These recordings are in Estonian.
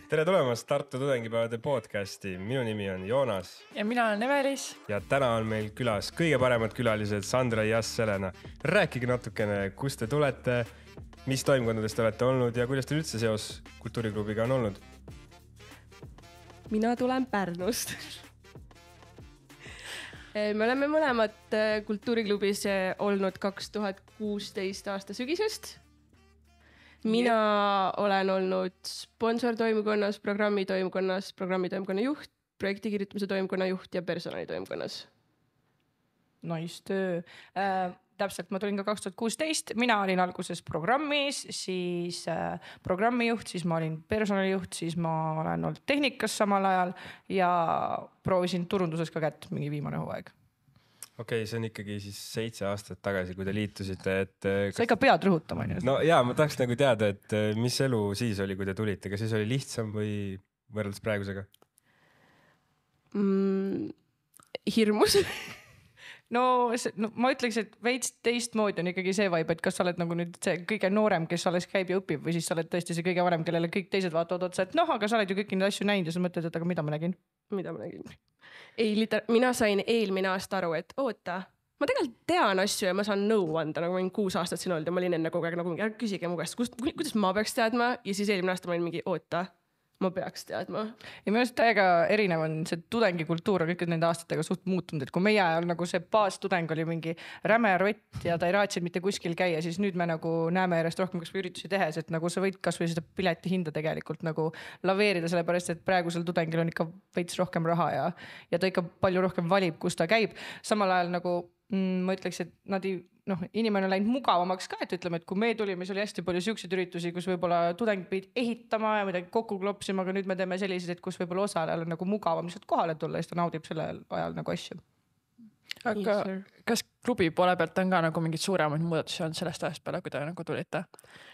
Tere tulemast Tartu tudengipäevade podcasti. Minu nimi on Joonas. Ja mina olen Evelis. Ja täna on meil külas kõige paremad külalised Sandra ja Selena. Rääkige natukene, kust te tulete, mis toimkondadest te olete olnud ja kuidas teil üldse seos kultuuriklubiga on olnud? Mina tulen Pärnust. Me oleme mõlemad kultuuriklubis olnud 2016 aasta sügisest. Mina olen olnud sponsortoimkonnas, programmitoimkonna juht, projektikirjutamise toimkonna juht ja personalitoimkonnas. Naistöö. Täpselt, ma tulin ka 2016. Mina olin alguses programmis, siis programmijuht, siis ma olin personalijuht, siis ma olen olnud tehnikas samal ajal ja proovisin turunduses ka kätt mingi viimane hooaeg. Okei, see on ikkagi siis 7 aastat tagasi, kui te liitusite. Sa ikka pead rõhutama. No jaa, ma tahaks nagu teada, et mis elu siis oli, kui te tulite. Kas siis oli lihtsam või võrreldes praegusega? Hirmus. No ma ütleks, et veits teistmoodi on ikkagi see vibe, et kas sa oled nagu nüüd see kõige noorem, kes alles käib ja õpib või siis sa oled tõesti see kõige vanem, kellele kõik teised vaatavad otsa, et aga sa oled ju kõiki neid asju näinud ja sa mõtled, et aga mida ma nägin? Ei, mina sain eelmine aasta aru, et oota, ma tegelikult tean asju ja ma saan nõu anda, nagu ma olin 6 aastat siin olnud ja ma olin enne kogu aeg nagu mingi, küsige mu käest, kuidas ma peaks teadma ja siis eelmine aasta ma olin mingi, oota, ma peaks teadma. Ja minu arust täiega erinev on see tudengikultuur on kõik nende aastatega suht muutunud, et kui meie ajal nagu see baastudeng oli mingi räme rott ja ta ei raatsinud mitte kuskil käia, siis nüüd me nagu näeme järjest rohkem kas või üritusi tehes, et nagu sa võid kas või seda pileti hinda tegelikult nagu laveerida, sellepärast et praegusel tudengil on ikka veits rohkem raha ja ta ikka palju rohkem valib, kus ta käib. Samal ajal nagu ma ütleks, et inimene on läinud mugavamaks ka, et ütleme, et kui me tulime, siis oli hästi palju siukseid üritusi, kus võib-olla tudengid pidid ehitama ja midagi kokku klopsima, aga nüüd me teeme sellised, et kus võib-olla osalejal on nagu mugavam lihtsalt kohale tulla ja ta naudib sellel ajal nagu asju. Aga kas klubi poole pealt on ka nagu mingid suuremad muudatusi on sellest ajast peale, kui te nagu tulite?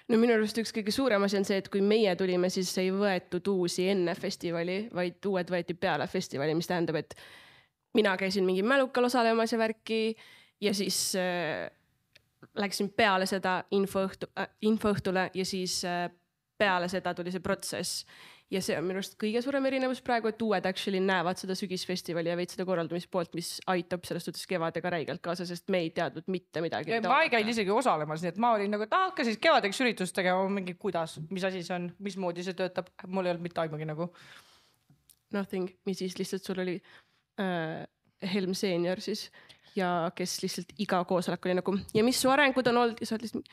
No minu arust üks kõige suurem asi on see, et kui meie tulime, siis ei võetud uusi enne festivali, vaid uued võeti peale festivali, mis tähendab, et mina käisin mingi mälukal osalemas ja värki ja siis läksin peale seda infoõhtule ja siis peale seda tuli see protsess. Ja see on minu arust kõige suurem erinevus praegu, et uued actually näevad seda sügisfestivali ja veid seda korraldamispoolt, mis aitab sellest suhtes kevadega räigelt kaasa, sest me ei teadnud mitte midagi. Ma ei käinud isegi osalemas, nii et ma olin nagu, et hakka siis kevadeks üritust tegema mingi kuidas, mis asi see on, mismoodi see töötab. Mul ei olnud mitte aimugi nagu. Nothing, mis siis lihtsalt sul oli Helm Senior siis ja kes lihtsalt iga koosolek oli nagu ja mis su arengud on olnud ja sa oled lihtsalt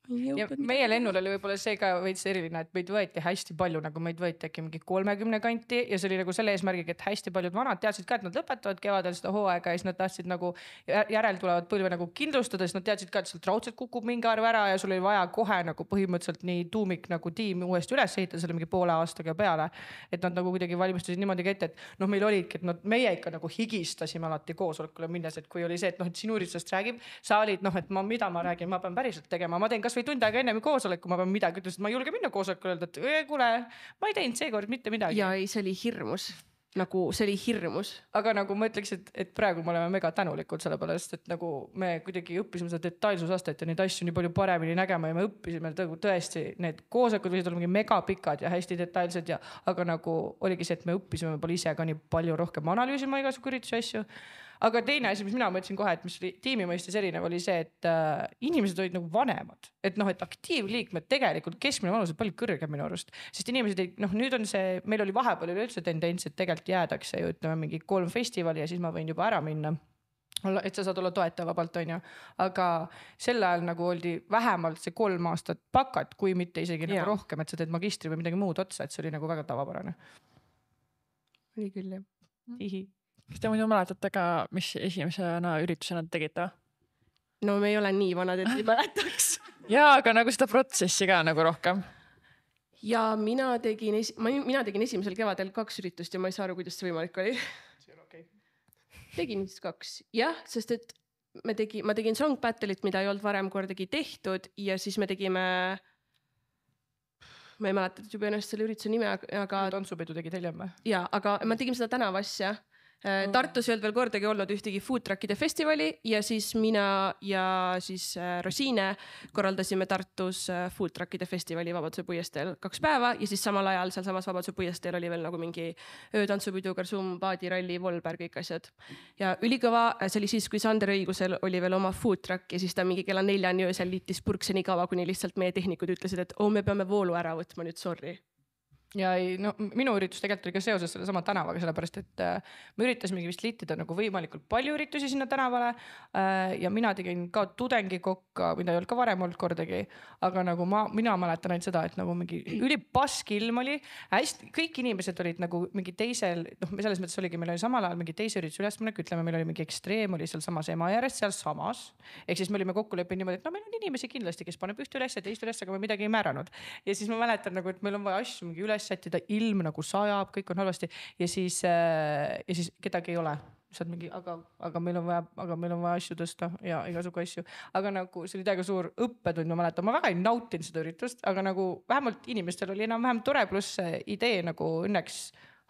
ja meie lennul oli võib-olla see ka veits eriline, et meid võeti hästi palju, nagu meid võeti äkki mingi 30 kanti ja see oli nagu selle eesmärgiga, et hästi paljud vanad teadsid ka, et nad lõpetavad kevadel seda hooaega ja siis nad tahtsid nagu järel tulevad põlve nagu kindlustada, siis nad teadsid ka, et sealt raudselt kukub mingi arv ära ja sul oli vaja kohe nagu põhimõtteliselt nii tuumik nagu tiim uuesti üles ehitada selle mingi poole aastaga peale, et nad nagu kuidagi valmistusid niimoodi ette, et meil olidki, et meie ikka nagu higistasime alati koosolekule minnes, et kui oli see, et sinu üritusest räägib, sa olid, et mida ma räägin, ma pean päriselt tegema, ma teen kas või tund aega enne koosoleku, ma pean midagi ütlesin, et ma ei julge minna koosolekule öelda, et kuule, ma ei teinud seekord mitte midagi. Ja ei, see oli hirmus. Nagu see oli hirmus. Aga nagu ma ütleks, et praegu me oleme mega tänulikud selle pärast, et nagu me kuidagi õppisime seda detailsusastet ja neid asju nii palju paremini nägema ja me õppisime tõesti, need koosolekud võisid olla mingi mega pikad ja hästi detailsed aga nagu oligi see, et me õppisime võib-olla ise ka nii palju rohkem analüüsima igasugu üritusi asju. Aga teine asi, mis mina mõtlesin kohe, et mis oli tiimi mõistes erinev, oli see, et inimesed olid nagu vanemad. Et aktiivliikmed tegelikult keskmine vanus on palju kõrgem minu arust. Sest inimesed ei, nüüd on see, meil oli vahepeal üldse tendents, et tegelikult jäädakse ju ütleme mingi 3 festivali ja siis ma võin juba ära minna. Et sa saad olla toetaja vabalt, on ju. Aga sel ajal nagu oldi vähemalt see 3 aastat pakat, kui mitte isegi nagu rohkem, et sa teed magistri või midagi muud otsa, et see oli nagu väga tavapärane. Oli küll, jah. Kas te muidu mäletate ka, mis esimesena üritusena tegite? No me ei ole nii vanad, et ei mäletaks. Jaa, aga nagu seda protsessi ka nagu rohkem. Ja mina tegin esimesel kevadel 2 üritust ja ma ei saa aru, kuidas see võimalik oli. Tegin vist 2. Jah, sest et ma tegin Song Battle'it, mida ei olnud varem kordagi tehtud ja siis me tegime ma ei mäleta juba ennast selle ürituse nime, aga tantsupidu tegid hiljem või? Ja, aga ma tegin seda tänavasja Tartus ei olnud veel kordagi olnud ühtegi food truckide festivali ja siis mina ja siis Rosiine korraldasime Tartus food truckide festivali Vabaduse puiesteel 2 päeva ja siis samal ajal sealsamas Vabaduse puiesteel oli veel nagu mingi öötantsupidu, Karsum, paadiralli, Volber, kõik asjad. Ja ülikõva, see oli siis, kui Sander Õigusel oli veel oma food truck ja siis ta mingi kella 4 öösel liitis purkse nii kaua, kuni lihtsalt meie tehnikud ütlesid, et me peame voolu ära võtma nüüd, sorry. Ja no minu üritus tegelikult oli ka seoses selle sama tänavaga, sellepärast et me üritasimegi vist liitida nagu võimalikult palju üritusi sinna tänavale ja mina tegin ka tudengikokka, mida ei olnud ka varem olnud kordagi, aga nagu mina mäletan ainult seda, et nagu mingi ülipask ilm oli, hästi, kõik inimesed olid nagu mingi teisel, selles mõttes oligi, meil oli samal ajal mingi teise ürituse ülespanek, ütleme, meil oli mingi ekstreem, oli seal samas Emajärjest seal samas, ehk siis me olime kokku leppinud niimoodi, et meil on inimesi kindlasti, kes paneb ühte üles ja teist üles, aga me midagi ei määranud. Ja siis ma mäletan nagu, et meil on vaja asju mingi üles sättida, ilm nagu sajab, kõik on halvasti ja siis kedagi ei ole. Mingi, aga meil on vaja asju tõsta ja igasugu asju. Aga nagu see oli täiega suur õppetund, ma mäletan, ma väga ei nautinud seda üritust, aga nagu vähemalt inimestel oli enam-vähem tore, pluss idee nagu õnneks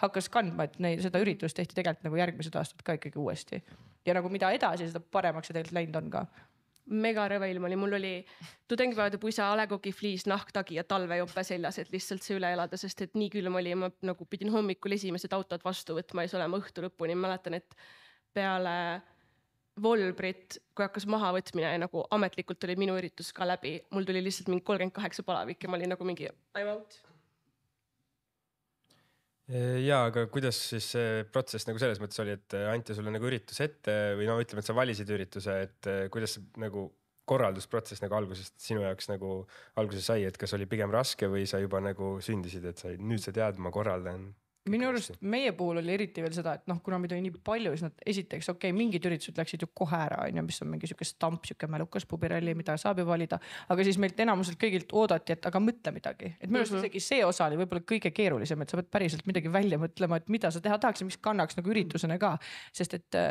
hakkas kandma, et seda üritust tehti tegelikult nagu järgmised aastad ka ikkagi uuesti. Ja nagu mida edasi, seda paremaks see tegelikult läinud on ka. Mega rõve ilm oli, mul oli tudengipäevade puisa, Alekogi fliis, nahktagi ja talvejope seljas, et lihtsalt see üle elada, sest et nii külm oli, ma nagu pidin hommikul esimesed autod vastu võtma ja siis olema õhtu lõpuni. Mäletan, et peale Volbrit, kui hakkas maha võtmine ja nagu ametlikult oli minu üritus ka läbi, mul tuli lihtsalt mingi 38 palavik ja ma olin nagu mingi I'm out. Ja, aga kuidas siis see protsess nagu selles mõttes oli, et anti sulle nagu üritus ette või ütleme, et sa valisid ürituse, et kuidas nagu korraldusprotsess nagu algusest sinu jaoks nagu alguses sai, et kas oli pigem raske või sa juba nagu sündisid, et nüüd sa tead, ma korraldan? Minu arust meie puhul oli eriti veel seda, et kuna meid oli nii palju, siis nad esiteks, mingid üritused läksid ju kohe ära, mis on mingi siuke stamp, siuke mälukas pubiralli, mida saab ju valida, aga siis meilt enamuselt kõigilt oodati, et aga mõtle midagi, et minu arust isegi see osa oli võib-olla kõige keerulisem, et sa pead päriselt midagi välja mõtlema, et mida sa teha tahaks ja mis kannaks nagu üritusena ka, sest et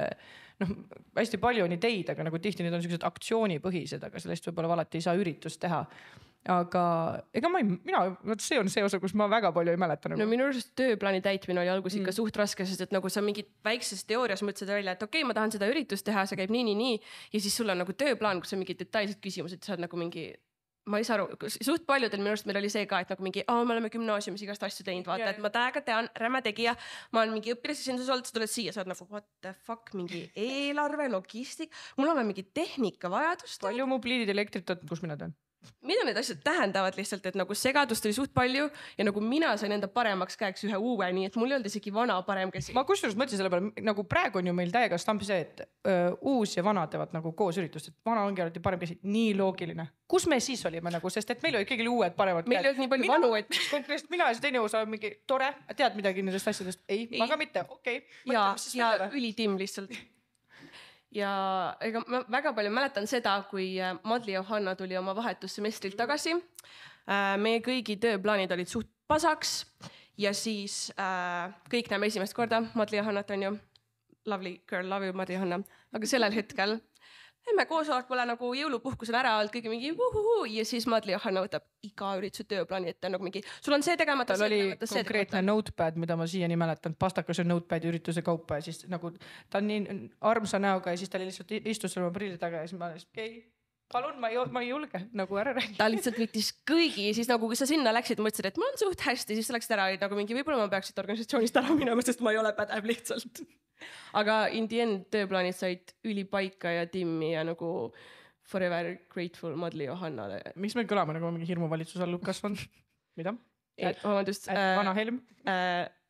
hästi palju on ideid, aga nagu tihti need on sellised aktsioonipõhised, aga sellest võib-olla alati ei saa üritust teha. Aga ega see on see osa, kus ma väga palju ei mäleta. No minu arust tööplaani täitmine oli algus ikka suht raske, sest et nagu sa mingid väikses teoorias mõtlesid välja, et ma tahan seda üritust teha, see käib nii ja siis sul on nagu tööplaan, kus on mingid detailsed küsimused, sa oled nagu mingi, ma ei saa aru, suht paljudel minu arust meil oli see ka, et nagu mingi, me oleme gümnaasiumis igast asju teinud, vaata, et ma täiega tean, räme tegija, ma olen mingi õpilasesindus olnud, sa tuled siia, sa oled nagu what the fuck, mingi eelarve, logistik, mul on mingi tehnika vajadust. Palju mobiilid elektrit, kus mina tean? Mida need asjad tähendavad lihtsalt, et nagu segadust oli suht palju ja nagu mina sain enda paremaks käeks ühe uue, nii et mul ei olnud isegi vana parem käsi. Ma kusjuures mõtlesin selle peale, nagu praegu on ju meil täiega stamp see, et uus ja vana teevad nagu koos üritust, et vana ongi alati parem käsi, nii loogiline. Kus me siis olime nagu, sest et meil oli kõigil uued paremad käed. Meil ei olnud nii palju vanu, et konkreetselt mina ja see teine osa mingi tore, tead midagi nendest asjadest? Ei, ma ka mitte, okei. Ja ülitim lihtsalt. Ja ega ma väga palju mäletan seda, kui Madli Johanna tuli oma vahetussemestrilt tagasi. Meie kõigi tööplaanid olid suht pasaks ja siis kõik näeme esimest korda Madli Johannat on ju. Lovely girl, love you Madli Johanna. Aga sellel hetkel me koosolek pole nagu jõulupuhkusel ära olnud, kõige mingi ja siis Madli Johanna võtab iga ürituse tööplaani ette nagu mingi, sul on see tegemata. Tal oli konkreetne notepad, mida ma siiani mäletan, pastakas on notepad ürituse kaupa ja siis nagu ta on nii armsa näoga ja siis ta lihtsalt istus selle prilli taga ja siis ma lihtsalt palun, ma ei julge nagu ära rääkida. Ta lihtsalt võttis kõigi, siis nagu kui sa sinna läksid, mõtlesid, et mul on suht hästi, siis sa läksid ära nagu mingi, võib-olla ma peaksid organisatsioonist ära minema, sest ma ei ole pädev lihtsalt. Aga in the end tööplaanid said ülipaika ja Timmi ja nagu forever grateful Madli Johannale. Miks meil kõlama nagu mingi hirmuvalitsus all kasvanud? Mida? Vabandust. Vana helm?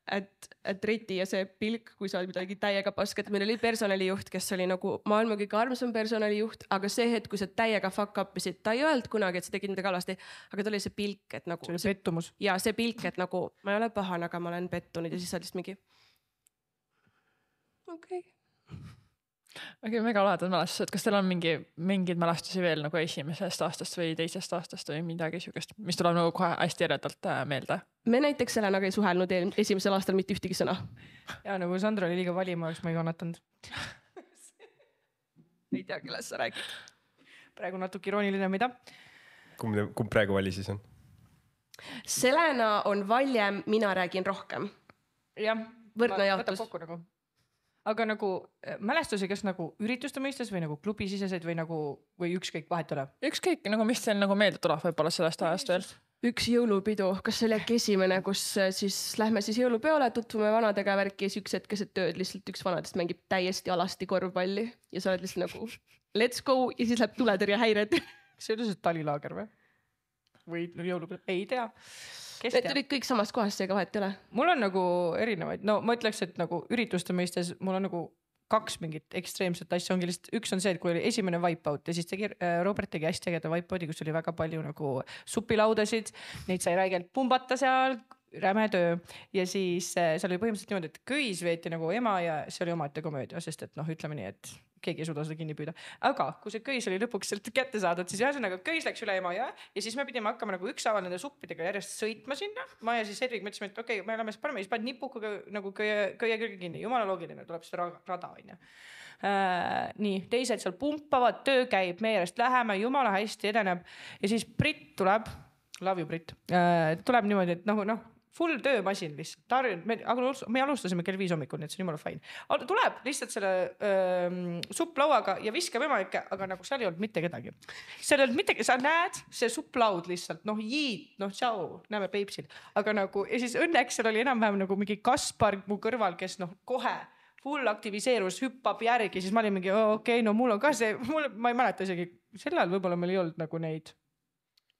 Et Reti ja see pilk, kui sa olid midagi täiega pask, et meil oli personalijuht, kes oli nagu maailma kõige armsam personalijuht, aga see hetk, kui sa täiega fuck up'isid, ta ei öelnud kunagi, et sa tegid midagi halvasti, aga ta oli see pilk, et nagu... See oli pettumus. Ja see pilk, et nagu ma ei ole pahane, aga ma olen pettunud ja siis sa lihtsalt mingi... Okei. Mega lahedad mälestused. Kas teil on mingid mälestusi veel nagu esimesest aastast või teisest aastast või midagi siukest, mis tuleb nagu kohe hästi eredalt meelde? Me näiteks Selenaga ei suhelnud esimesel aastal mitte ühtegi sõna. Ja nagu Sandra oli liiga valima, eks ma ei kannatanud. Ei tea, kellest sa räägid. Praegu natuke irooniline, mida? Kumb praegu vali siis on? Selena on valjem, mina räägin rohkem. Jah, võrdne jaotus. Võtab kokku nagu. aga nagu mälestusi, kas nagu ürituste mõistes või nagu klubisiseseid või ükskõik vahet ole? Ükskõik nagu, mis teil nagu meelde tuleb võib-olla sellest ajast veel? Üks jõulupidu, kas see oli äkki esimene, kus siis lähme siis jõulupeole, tutvume vanadega värki ja siis üks hetkesed tööd lihtsalt üks vanadest mängib täiesti alasti korvpalli ja sa oled lihtsalt nagu let's go ja siis läheb tuletõrjehäired. Kas see oli see talilaager või jõulupidu? Ei tea. Need olid kõik samast kohast, seega vahet ei ole. Mul on nagu erinevaid, no ma ütleks, et nagu ürituste mõistes mul on nagu 2 mingit ekstreemset asja, ongi lihtsalt üks on see, et kui oli esimene Wipeout ja siis Robert tegi hästi ägeda Wipeouti, kus oli väga palju nagu supilaudasid, neid sai räigelt pumbata seal, räme töö ja siis seal oli põhimõtteliselt niimoodi, et köis veeti nagu ema ja see oli omaette komöödia, sest et noh, ütleme nii, et keegi ei suuda seda kinni püüda. Aga kui see köis oli lõpuks sealt kätte saadud, siis ühesõnaga köis läks üle ema ja siis me pidime hakkama nagu ükshaaval nende suppidega järjest sõitma sinna. Ma ja siis Hedvig mõtlesime, et okei, me oleme siis paneme, siis paned nipuga nagu köie külge kinni. Jumala loogiline, tuleb seda rada on ju. Nii, teised seal pumpavad, töö käib, meie järjest läheme, jumala hästi edeneb ja siis Brit tuleb, love you Brit, tuleb niimoodi, et noh, full töömasin lihtsalt. Me alustasime kell 5 hommikul, nii et see on jumala fine. Tuleb lihtsalt selle supplauaga ja viskab ema ikka, aga nagu seal ei olnud mitte kedagi. Seal ei olnud mitte kedagi, sa näed see supplaud lihtsalt, tšau, näeme Peipsil. Aga nagu, ja siis õnneks seal oli enam-vähem nagu mingi Kaspar mu kõrval, kes kohe full aktiviseerus, hüppab järgi, siis ma olin mingi, okei, no mul on ka see, ma ei mäleta isegi, sel ajal võib-olla meil ei olnud nagu neid.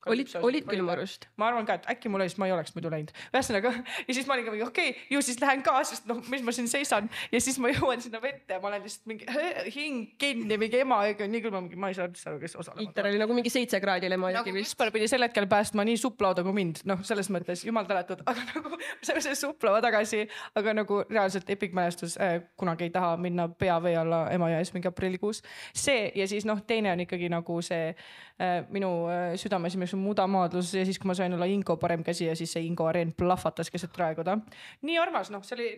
Olid küll marust. Ma arvan ka, et äkki mul ma ei oleks muidu läinud. Ühesõnaga, ja siis ma olin ka mingi, okei, ju siis lähen ka, sest mis ma siin seisan. Ja siis ma jõuan sinna vette ja ma olen lihtsalt mingi hing kinni, mingi ema, nii küll ma ei saa aru, kes osalema. Iter oli nagu mingi 7 kraadil ema nagu Kaspar pidi sel hetkel päästma nii supplauda kui mind. Selles mõttes jumal täletud, aga nagu see supplaua tagasi, aga nagu reaalselt epic mälestus, kunagi ei taha minna peavee alla ema ja ees mingi aprillikuus. See ja siis teine on ikkagi nagu see minu südames mudamaadlus ja siis kui ma sain olla Ingo parem käsi ja siis see Ingo areen plahvatas keset raeguda. Nii armas, see oli,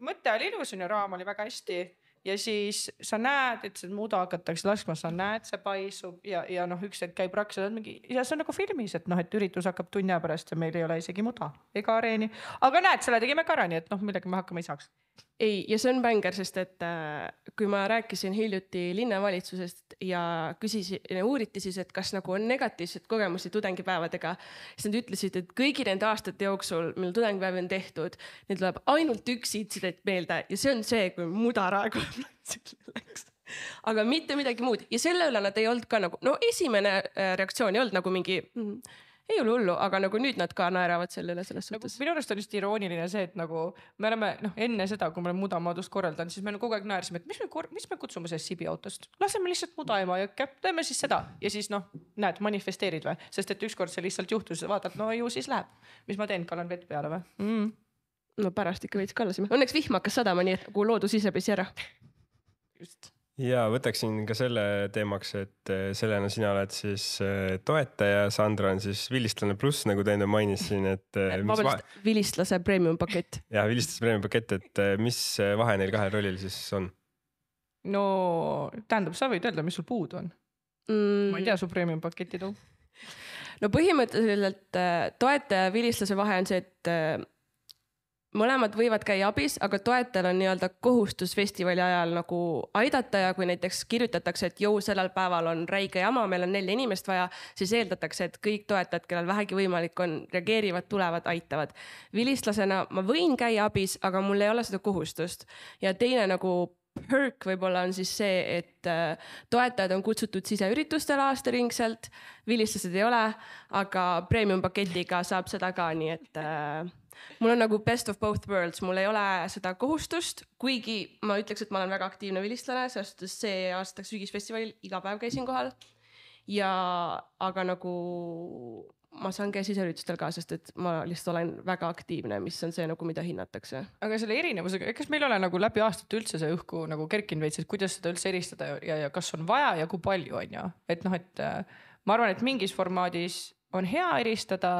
mõte oli ilus ja raam oli väga hästi ja siis sa näed, et see muda hakatakse laskma, sa näed, see paisub ja üks hetk käib raks ja see on nagu filmis, et et üritus hakkab tunni aja pärast ja meil ei ole isegi muda ega areeni. Aga näed, selle tegime ka ära, nii et millega me hakkama ei saaks. Ei, ja see on bänger, sest et kui ma rääkisin hiljuti linnavalitsusest ja uuriti siis, et kas nagu on negatiivsed kogemusi tudengipäevadega, siis nad ütlesid, et kõigi nende aastate jooksul, mil tudengipäev on tehtud, neil tuleb ainult üks intsident meelde ja see on see, kui mudaraegu läks. Aga mitte midagi muud ja selle üle nad ei olnud ka nagu, esimene reaktsioon ei olnud nagu mingi... Ei ole hullu, aga nagu nüüd nad ka naeravad sellele selles suhtes. Minu arust on just irooniline see, et nagu me oleme enne seda, kui me oleme mudamaadust korraldanud, siis me kogu aeg naersime, et mis me kutsume sellest Sibi autost? Laseme lihtsalt muda ema jõkke, teeme siis seda. Ja siis näed, manifesteerid või? Sest et ükskord see lihtsalt juhtus, vaatad, ju siis läheb. Mis ma teen, kallan vett peale või? No pärast ikka veits kallasime. Õnneks vihm hakkas sadama, nii et nagu loodus ise pesi ära. Just. Ja võtaksin ka selle teemaks, et Selena, sina oled siis toetaja, Sandra on siis vilistlane pluss, nagu ta enne mainisin, et vilistlase premium pakett. Ja vilistlase premium pakett, et mis vahe neil kahel rollil siis on? No tähendab, sa võid öelda, mis sul puudu on. Ma ei tea su premium paketi too. No põhimõtteliselt toetaja ja vilistlase vahe on see, et mõlemad võivad käia abis, aga toetajal on nii-öelda kohustus festivali ajal nagu aidata ja kui näiteks kirjutatakse, et sellel päeval on räige jama, meil on 4 inimest vaja, siis eeldatakse, et kõik toetajad, kellel vähegi võimalik on, reageerivad, tulevad, aitavad. Vilistlasena ma võin käia abis, aga mul ei ole seda kohustust. Ja teine nagu perk võib-olla on siis see, et toetajad on kutsutud siseüritustele aastaringselt, vilistlased ei ole, aga premium paketiga saab seda ka, nii et... Mul on nagu best of both worlds, mul ei ole seda kohustust, kuigi ma ütleks, et ma olen väga aktiivne vilistlane, sest see aasta sügisfestivalil iga päev käisin kohal. Aga nagu ma saan käia siseüritustel ka, sest et ma lihtsalt olen väga aktiivne, mis on see, nagu, mida hinnatakse. Aga selle erinevusega, kas meil ole nagu läbi aastate üldse see õhku nagu kerkin veits, et kuidas seda üldse eristada ja kas on vaja ja kui palju on ju? Et ma arvan, et mingis formaadis on hea eristada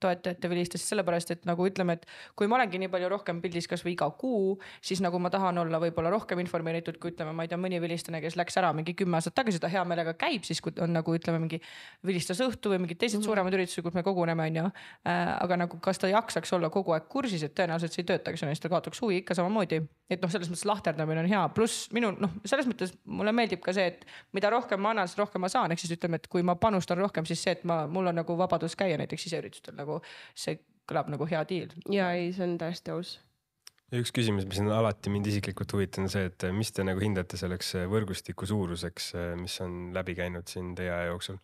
toetajate vilistest, sellepärast et nagu ütleme, et kui ma olengi nii palju rohkem pildis kas või iga kuu, siis nagu ma tahan olla võib-olla rohkem informeeritud, kui ütleme, ma ei tea, mõni vilistane, kes läks ära mingi 10 aastat tagasi, ta hea meelega käib, siis kui on nagu ütleme mingi vilistusõhtu või mingid teised suuremad üritused, kus me koguneme, on ju. Aga nagu kas ta jaksaks olla kogu aeg kursis, et tõenäoliselt see ei töötaks, on ta kaotaks huvi ikka samamoodi. Et noh, selles mõttes lahterdamine on hea. Pluss minu, selles mõttes mulle meeldib ka see, et mida rohkem ma annan, rohkem ma saan. Ehk siis ütleme, et kui ma panustan rohkem, siis see, et mul on nagu vabadus käia näiteks siseüritustel, nagu see kõlab nagu hea diil. Ja ei, see on täiesti aus. Ja üks küsimus, mis on alati mind isiklikult huvitanud, see, et mis te nagu hindate selleks võrgustiku suuruseks, mis on läbi käinud siin teie aja jooksul?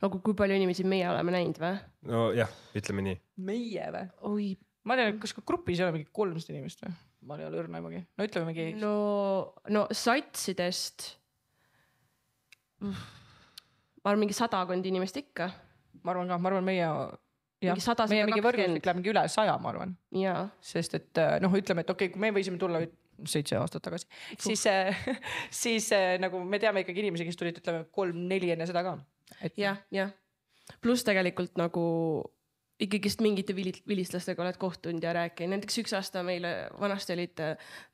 Nagu kui palju inimesi meie oleme näinud või? No jah, ütleme nii. Meie või? Oi. Ma tean, kas grupis ei ole mingi 300 inimest või? Ma ei ole õrna imagi. No ütleme mingi... No satsidest... Ma arvan mingi 100 inimest ikka. Ma arvan meie... Mingi 100, meie mingi võrgustik läheb mingi üle 100, ma arvan. Jaa. Sest et ütleme, et okei, kui me võisime tulla 7 aastat tagasi, siis nagu me teame ikkagi inimesi, kes tulid, ütleme 3-4 enne seda ka. Jah. Plus tegelikult nagu ikkagist mingite vilistlastega oled kohtunud ja rääkinud. Näiteks üks aasta meile vanasti olid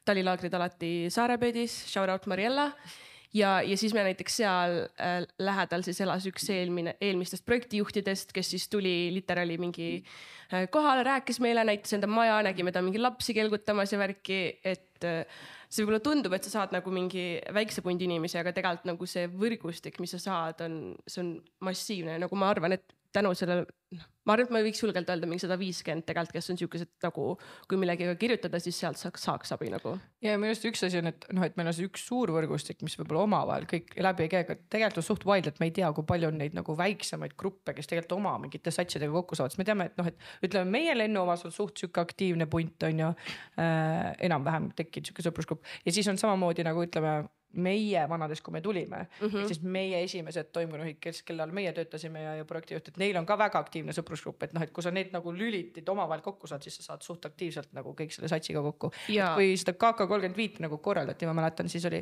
talilaagrid alati Saarepeedis, shout out Mariella. Ja siis me näiteks seal lähedal siis elas üks eelmistest projektijuhtidest, kes siis tuli literaali mingi kohale, rääkis meile, näitas enda maja, nägime ta mingi lapsi kelgutamas ja värki, et see võib-olla tundub, et sa saad nagu mingi väikse pundi inimesi, aga tegelikult nagu see võrgustik, mis sa saad, see on massiivne. Nagu ma arvan, et tänu sellele, ma arvan, et ma võiks julgelt öelda mingi 150 tegelikult, kes on siukesed nagu, kui millegiga kirjutada, siis sealt saaks abi nagu. Ja minu arust üks asi on, et meil on see üks suur võrgustik, mis võib-olla omavahel kõik läbi ei käi, aga tegelikult on suht vaid, et me ei tea, kui palju on neid nagu väiksemaid gruppe, kes tegelikult oma mingite satsidega kokku saavad. Me teame, et ütleme, meie lennu omas on suht siuke aktiivne punt on ju, enam-vähem tekkinud siuke sõprusgrupp. Ja siis on samamoodi nagu ütleme, meie vanades, kui me tulime, siis meie esimesed toimunuhid, kellal meie töötasime ja projektijuht, et neil on ka väga aktiivne sõprusgrupp, et et kui sa neid nagu lülitid omavahel kokku saad, siis sa saad suht aktiivselt nagu kõik selle satsiga kokku. Kui seda KK35 nagu korraldati, ma mäletan, siis oli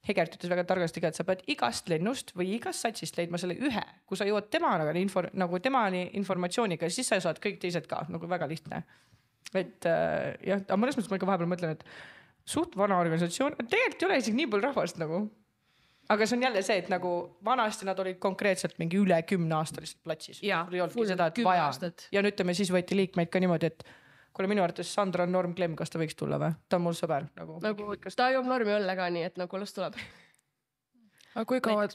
Hegert ütles väga targasti ka, et sa pead igast lennust või igast satsist leidma selle ühe, kui sa jõuad temani informatsiooniga, siis sa saad kõik teised ka, nagu väga lihtne. Et jah, aga mõnes mõttes ma ikka vahepeal mõtlen, et suht vana organisatsioon, tegelikult ei ole isegi nii palju rahvast nagu. Aga see on jälle see, et nagu vanasti nad olid konkreetselt mingi üle 10 aastalised platsis. Ja, seda, et vaja. Ja nüüd me siis võeti liikmeid ka niimoodi, et kuule minu arvates Sandra Norm Klemm, kas ta võiks tulla või? Ta on mul sõber. Nagu ta joob normi õlle ka nii, et nagu las tuleb. Aga kui kaua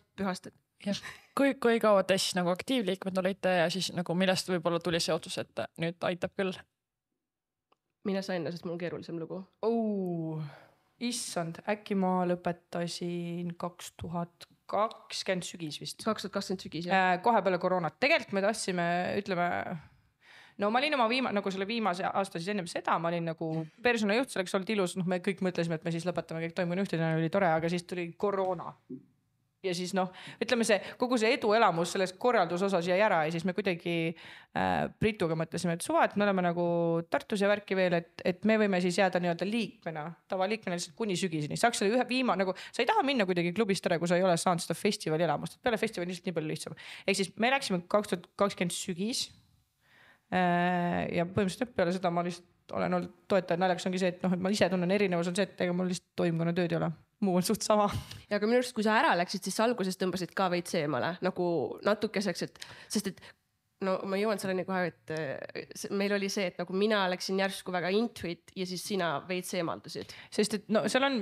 te siis nagu aktiivliikmed olite ja siis nagu millest võib-olla tuli see otsus, et nüüd aitab küll? Mina sain, sest mul on keerulisem lugu. Issand, äkki ma lõpetasin 2020 sügis vist. 2020 sügis, jah. Kohe peale koroonat. Tegelikult me tahtsime, ütleme, no ma olin nagu selle viimase aasta siis ennem seda, ma olin nagu personalijuht, selleks olnud ilus, me kõik mõtlesime, et me siis lõpetame kõik toimunujuhtidena, oli tore, aga siis tuli koroona. Ja siis ütleme kogu see eduelamus selles korraldusosas jäi ära ja siis me kuidagi Brituga mõtlesime, et suva, et me oleme nagu Tartus ja värki veel, et me võime siis jääda nii-öelda liikmena, tavaliikmena lihtsalt kuni sügiseni. Saaks selle ühe nagu sa ei taha minna kuidagi klubist ära, kui sa ei ole saanud seda festivali elamust, et peale festivali lihtsalt nii palju lihtsam. Ehk siis me läksime 2020 sügis ja põhimõtteliselt peale seda ma lihtsalt olen olnud toetaja. Naljakas ongi see, et ma ise tunnen erinevus on see, et ega mul lihtsalt toimkonna tööd ei ole. Muu on suht sama. Ja aga minu arust, kui sa ära läksid, siis alguses tõmbasid ka veits eemale nagu natukeseks, sest et ma jõuan selleni kohe, et meil oli see, et nagu mina läksin järsku väga intuit ja siis sina veits eemaldusid. Sest et seal on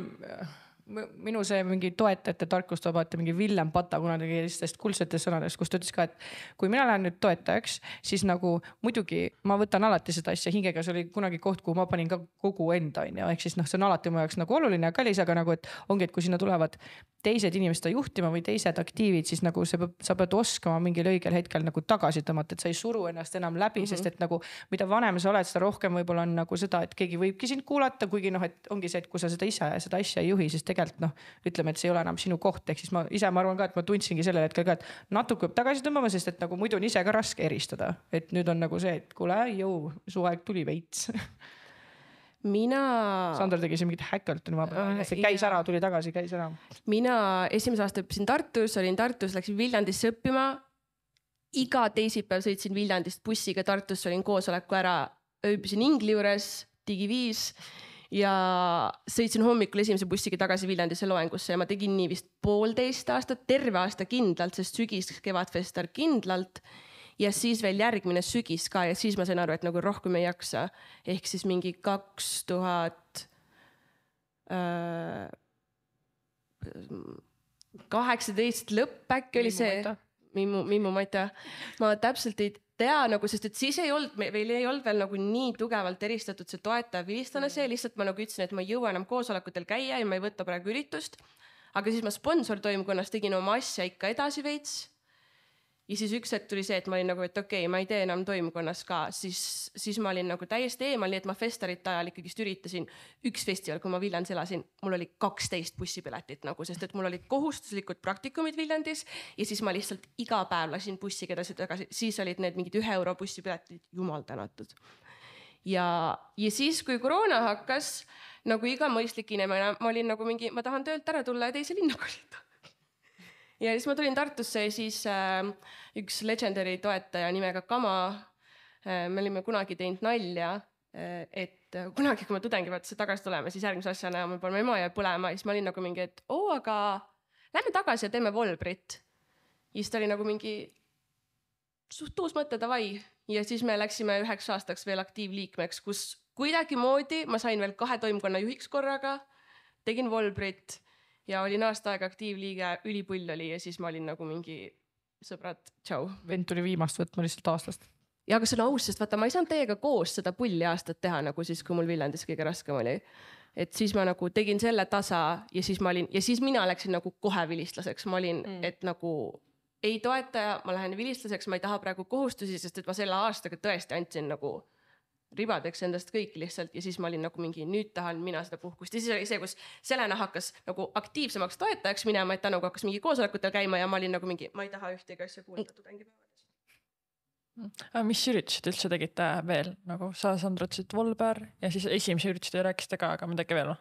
minu see mingi toetajate tarkust vabata mingi Villem Pata kunagi sellistest kuldsetest sõnadest, kus ta ütles ka, et kui mina lähen nüüd toetajaks, siis nagu muidugi ma võtan alati seda asja hingega, see oli kunagi koht, kuhu ma panin ka kogu enda on ja ehk siis see on alati mu jaoks nagu oluline ja kallis, aga nagu, et ongi, et kui sinna tulevad teised inimesed juhtima või teised aktiivid, siis nagu sa pead oskama mingil õigel hetkel nagu tagasi tõmmata, et sa ei suru ennast enam läbi, sest et nagu mida vanem sa oled, seda rohkem võib-olla on nagu seda, et keegi võibki sind kuulata, kuigi et ongi see, et kui sa seda ise seda asja ei juhi, siis tegelikult ütleme, et see ei ole enam sinu koht, ehk siis ma arvan ka, et ma tundsingi sellel hetkel ka, et natuke tagasi tõmbama, sest et nagu muidu on ise ka raske eristada, et nüüd on nagu see, et kuule, su aeg tuli veits. Sandra tegi siin mingit Hackertoni vahepeal, see käis ära, tuli tagasi, käis ära. Mina esimese aasta õppisin Tartus, olin Tartus, läksin Viljandisse õppima iga teisipäev sõitsin Viljandist bussiga Tartusse, olin koosoleku ära, ööbisin Ingli juures, Digi5 ja sõitsin hommikul esimese bussiga tagasi Viljandisse loengusse ja ma tegin nii vist 1,5 aastat, terve aasta kindlalt, sest sügis kevadfestar kindlalt ja siis veel järgmine sügis ka ja siis ma sain aru, et nagu rohkem ei jaksa. Ehk siis mingi 2018 lõpp äkki oli see. Mimmu Maita. Ma täpselt ei tea nagu, sest et siis ei olnud, meil ei olnud veel nagu nii tugevalt eristatud see toetaja vilistlane see, lihtsalt ma nagu ütlesin, et ma ei jõua enam koosolekutel käia ja ma ei võta praegu üritust. Aga siis ma sponsortoimkonnas tegin oma asja ikka edasi veits. Ja siis üks hetk tuli see, et ma olin nagu, et okei, ma ei tee enam toimkonnas ka. Siis ma olin nagu täiesti eemal, nii et ma festarit ajal ikkagist üritasin. Üks festival, kui ma Viljandis elasin, mul oli 12 bussipiletit nagu, sest et mul olid kohustuslikud praktikumid Viljandis ja siis ma lihtsalt iga päev lasin bussiga edasi tagasi. Siis olid need mingid 1 euro bussipiletid, jumal tänatud. Ja siis, kui koroona hakkas, nagu iga mõistlik inimene, ma olin nagu mingi, ma tahan töölt ära tulla ja teise linna kolida. Ja siis ma tulin Tartusse ja siis üks legendary toetaja nimega Kama, me olime kunagi teinud nalja, et kunagi, kui ma tudengivaatuse tagasi tuleme, siis järgmise asjana me paneme ema ja põlema ja siis ma olin nagu mingi, et aga lähme tagasi ja teeme Volbrit. Ja siis ta oli nagu mingi suht uus mõte, davai. Ja siis me läksime 9 aastaks veel aktiivliikmeks, kus kuidagi moodi ma sain veel 2 toimkonna juhiks korraga, tegin Volbrit. Ja olin aasta aega aktiivliige, ülipull oli ja siis ma olin nagu mingi sõbrad, tšau. Vend tuli viimast võtma lihtsalt aastast. Ja aga see on aus, sest vaata, ma ei saanud teiega koos seda pulli aastat teha, nagu siis, kui mul Viljandis kõige raskem oli. Et siis ma nagu tegin selle tasa ja siis mina läksin nagu kohe vilistlaseks. Ma olin, et nagu ei toetaja, ma lähen vilistlaseks, ma ei taha praegu kohustusi, sest et ma selle aastaga tõesti andsin nagu ribadeks endast kõik lihtsalt ja siis ma olin nagu mingi, nüüd tahan mina seda puhkust. Ja siis oli see, kus Selena hakkas nagu aktiivsemaks toetajaks minema, et ta nagu hakkas mingi koosolekutel käima ja ma olin nagu mingi, ma ei taha ühtegi asja kuulda tudengipäevades. Mis üritused üldse tegite veel? Nagu sa, Sandra, ütlesid Volber ja siis esimese üritused rääkisite ka, aga midagi veel?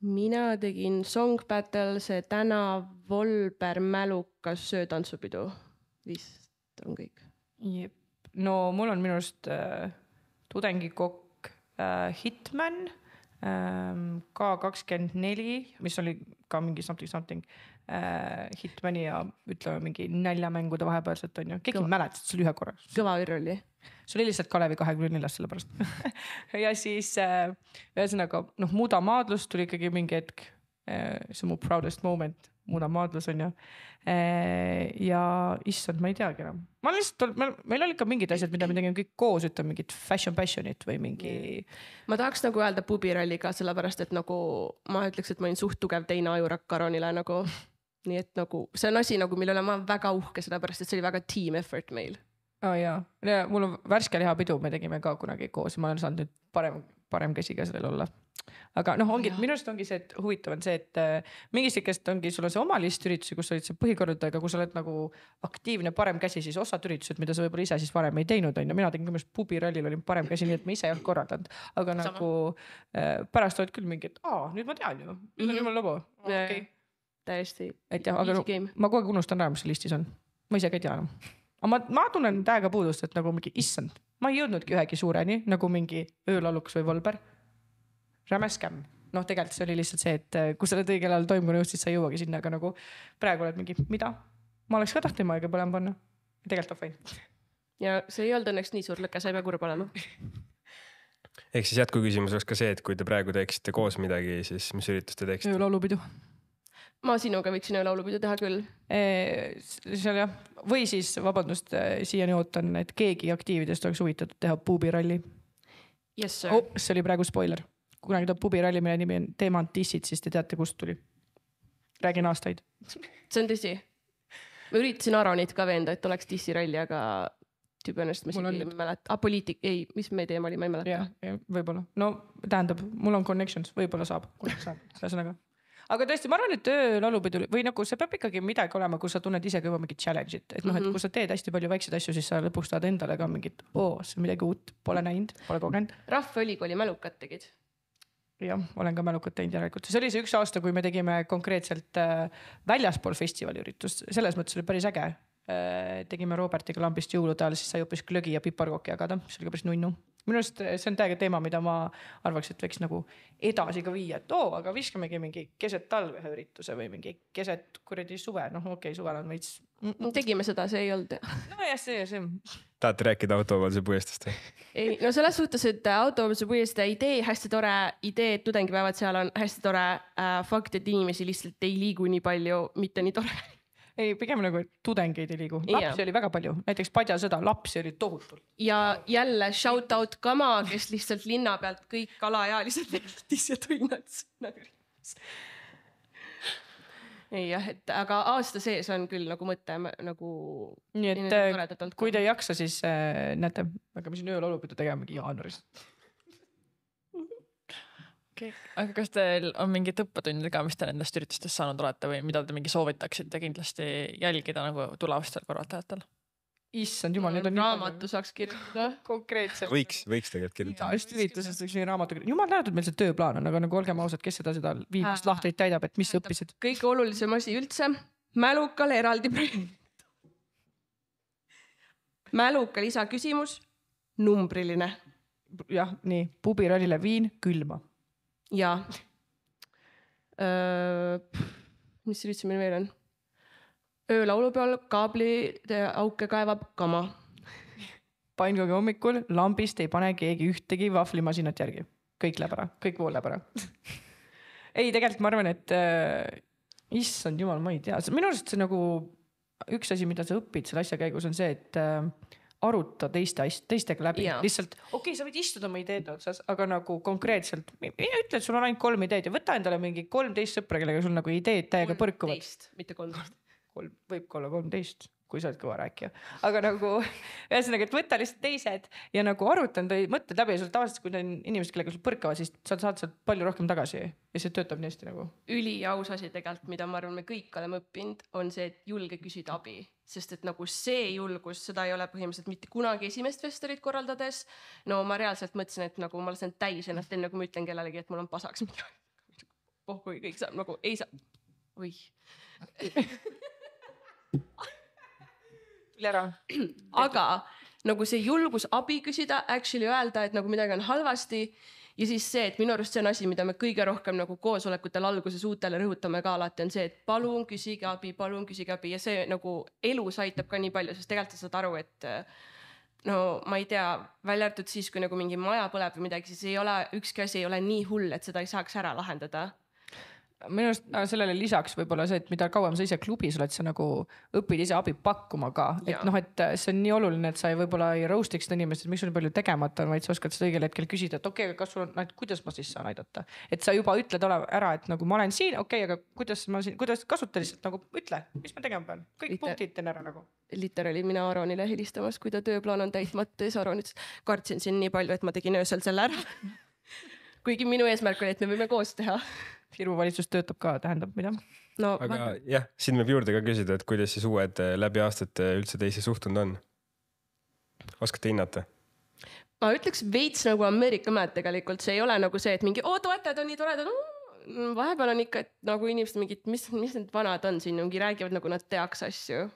Mina tegin Song Battle, see tänav, Volber, Mälukas, söötantsupidu. Vist on kõik. Jep. No mul on minust tudengikokk, Hitman, K24, mis oli ka mingi something, Hitmani ja ütleme mingi näljamängude vahepealselt on ju. Keegi mäletab, see oli ühe korra. Kõva ür oli. See oli lihtsalt Kalevi 24 selle pärast. Ja siis ühesõnaga, Muda maadlus tuli ikkagi mingi hetk. See on mu proudest moment. Muda maadlus on ju. Ja issand, ma ei teagi enam. Meil oli ka mingid asjad, mida me tegime kõik koos, ütleme mingid fashionit või mingi. Ma tahaks nagu öelda pubiralli ka, sellepärast, et nagu ma ütleks, et ma olin suht tugev teine ajurak Karonile nagu. Nii et nagu see on asi, nagu, mille ma olen väga uhke, sellepärast, et see oli väga team effort meil. Ja, mul on värske lihapidu, me tegime ka kunagi koos, ma olen saanud nüüd parem käsiga sellel olla. Aga minust ongi see, et huvitav on see, et mingist ikest ongi sul on see oma listüritusi, kus olid see põhikorraldaja, kui sa oled nagu aktiivne parem käsi, siis osad üritused, mida sa võib-olla ise siis varem ei teinud on. Ja mina tegin kümmest pubirallil olin parem käsi, nii et ma ise ei olnud korraldanud. Aga sama. Nagu pärast olid küll mingi, et nüüd ma tean ju. Nüüd on jumal lõbu. Okay. Täiesti. Aga ma kogu aeg unustan ära, mis see listis on. Ma ise ka ei tea enam. Ma tunnen täiega puudust, et nagu mingi issand. Ma ei jõudnudki ühegi suureni, nagu mingi öölaluks või Volber. Rämeskäm. Tegelikult see oli lihtsalt see, et kui sa oled õigel ajal toimkonna just, siis sa ei jõuagi sinna, aga nagu praegu oled mingi, mida? Ma oleks ka tahtnud aega põlema panna. Tegelikult on fine. Ja see ei olnud õnneks nii suur lõke, sa ei pea kurb olema. Ehk siis jätku küsimus oleks ka see, et kui te praegu teeksite koos midagi, siis mis üritus te teeksite? Öölaulupidu. Ma sinuga võiksin öölaulupidu teha küll. Seal jah. Või siis, vabandust, siiani ootan, et keegi aktiividest oleks huvitatud teha pubiralli. Yes, sir. See oli praegu spoiler. Kunagi ta pubiralli, mille nimi on Teemant tissid, siis te teate, kust tuli. Räägin aastaid. See on tõsi. Ma üritasin Aronit ka veenda, et oleks tissiralli, aga tüübõnnest ma ei mäleta. Poliitik, ei, mis me teema oli, ma ei mäleta. Ja, võib-olla. No tähendab, mul on connections, võib-olla saab. Aga tõesti, ma arvan, et öölaulupidu või nagu see peab ikkagi midagi olema, kui sa tunned ise juba mingit challenge'it. Et et kui sa teed hästi palju väikseid asju, siis sa lõpuks tahad endale ka mingit, see on midagi uut, pole näinud, pole kogenud. Rahvaülikooli mälukad tegid. Jah, olen ka mälukad teinud järelikult. See oli see üks aasta, kui me tegime konkreetselt väljaspool festivali üritust. Selles mõttes oli päris äge. tegime Robertiga lambist jõulude ajal, siis sai hoopis glögi ja piparkooki jagada, mis oli ka päris nunnu. Minu arust see on täiega teema, mida ma arvaks, et võiks nagu edasi ka viia, et aga viskamegi mingi keset talve ürituse või mingi keset kuradi suve, okei, suvel on veits. Tegime seda, see ei olnud. No jah, see. Tahate rääkida autovalse puiestest? Ei, no selles suhtes, et autovalse puieste idee, hästi tore idee, et tudengipäevad seal on hästi tore fakt, et inimesi lihtsalt ei liigu nii palju, mitte nii tore. Ei, pigem nagu tudengeid ei liigu. Lapsi oli väga palju. Näiteks Padjasõda, lapsi oli tohutult. Ja jälle shout out Kama, kes lihtsalt linna pealt kõik alaealised leidis ja tõi nad sinna. Ei jah, et aga aasta sees on küll nagu mõte nagu... Nii et kui te ei jaksa, siis näete, aga me siin ööl olupidu tegemegi jaanuaris. Okay. Aga kas teil on mingid õppetunnid ka, mis te nendest üritustest saanud olete või mida te mingi soovitaksite kindlasti jälgida nagu tulevastel korraldajatel? Issand jumal, need on raamatu saaks kirjutada. Konkreetselt. Võiks tegelikult kirjutada. Just üritusest võiks raamatu kirjutada. Jumal näed, et meil see tööplaan on, aga nagu olgem ausad, kes seda viimast lahtrit täidab, et mis õppisid? Kõige olulisem asi üldse, mälukal eraldi projekt. Mälukal isa küsimus, numbriline. Jah, nii, pubirallile viin, külma. Ja mis üldse meil veel on? Öölaulu peal kaabli auke kaevab Kama. Painkogi hommikul lambist ei pane keegi ühtegi vahvlimasinat järgi. Kõik läheb ära, kõik vool läheb ära. Ei, tegelikult ma arvan, et issand jumal, ma ei tea. Minu arust see nagu üks asi, mida sa õpid selle asja käigus on see, et aruta teistega läbi. Lihtsalt, okei, sa võid istuda oma ideed otsas, aga nagu konkreetselt, ütle, et sul on ainult 3 ideed ja võta endale mingi 13 sõpra, kellega sul nagu ideed täiega põrkuvad. 13, mitte 13. Võib ka olla 13, kui sa oled kõva rääkija. Aga nagu, ühesõnaga, et võta lihtsalt teised ja nagu arutan või mõtled läbi ja sul tavaliselt, kui on inimesed, kellega sul põrkavad, siis sa saad sealt palju rohkem tagasi ja see töötab nii hästi nagu. Üliaus asi tegelikult, mida ma arvan, me kõik oleme õppinud, on see, et julge küsida abi. Sest et nagu see julgus, seda ei ole põhimõtteliselt mitte kunagi esimest festivalit korraldades. No ma reaalselt mõtlesin, et nagu ma lasen täis ennast enne, kui ma ütlen kellelegi, et mul on pasaks midagi. Kui kõik saab, nagu ei saa. Oi. Aga nagu see julgus abi küsida, actually öelda, et nagu midagi on halvasti ja siis see, et minu arust see on asi, mida me kõige rohkem nagu koosolekutel alguses uutele rõhutame ka alati on see, et palun küsige abi ja see nagu elus aitab ka nii palju, sest tegelikult sa saad aru, et no ma ei tea, välja arvatud siis, kui nagu mingi maja põleb või midagi, siis ei ole, ükski asi ei ole nii hull, et seda ei saaks ära lahendada. Minu arust sellele lisaks võib-olla see, et mida kauem sa ise klubis oled, sa nagu õpid ise abi pakkuma ka. Et noh, et see on nii oluline, et sa võib-olla ei roastiks seda inimest, et miks sul nii palju tegemata on, vaid sa oskad seda õigel hetkel küsida, et okei, kas sul on, kuidas ma siis saan aidata. Et sa juba ütled ära, et nagu ma olen siin, okei, aga kuidas kasuta lihtsalt nagu ütle, mis ma tegema pean. Kõik punktid teen ära nagu. Literaali mina Aronile helistamas, kui ta tööplaan on täitmata ja Aron ütles, kartsin siin nii palju, et ma tegin öösel selle ära. Kuigi minu eesmärk oli, et me võime koos teha. Hirmu valitsus töötab ka, tähendab mida. No, aga jah, siin võib juurde ka küsida, et kuidas siis uued läbi aastate üldse teisi suhtunud on? Oskate hinnata? Ma ütleks veits nagu Ameerika mäed tegelikult. See ei ole nagu see, et mingi, toetajad on nii toredad. Vahepeal on ikka, et nagu inimesed mingid, mis need vanad on siin, mingi räägivad nagu nad teaks asju.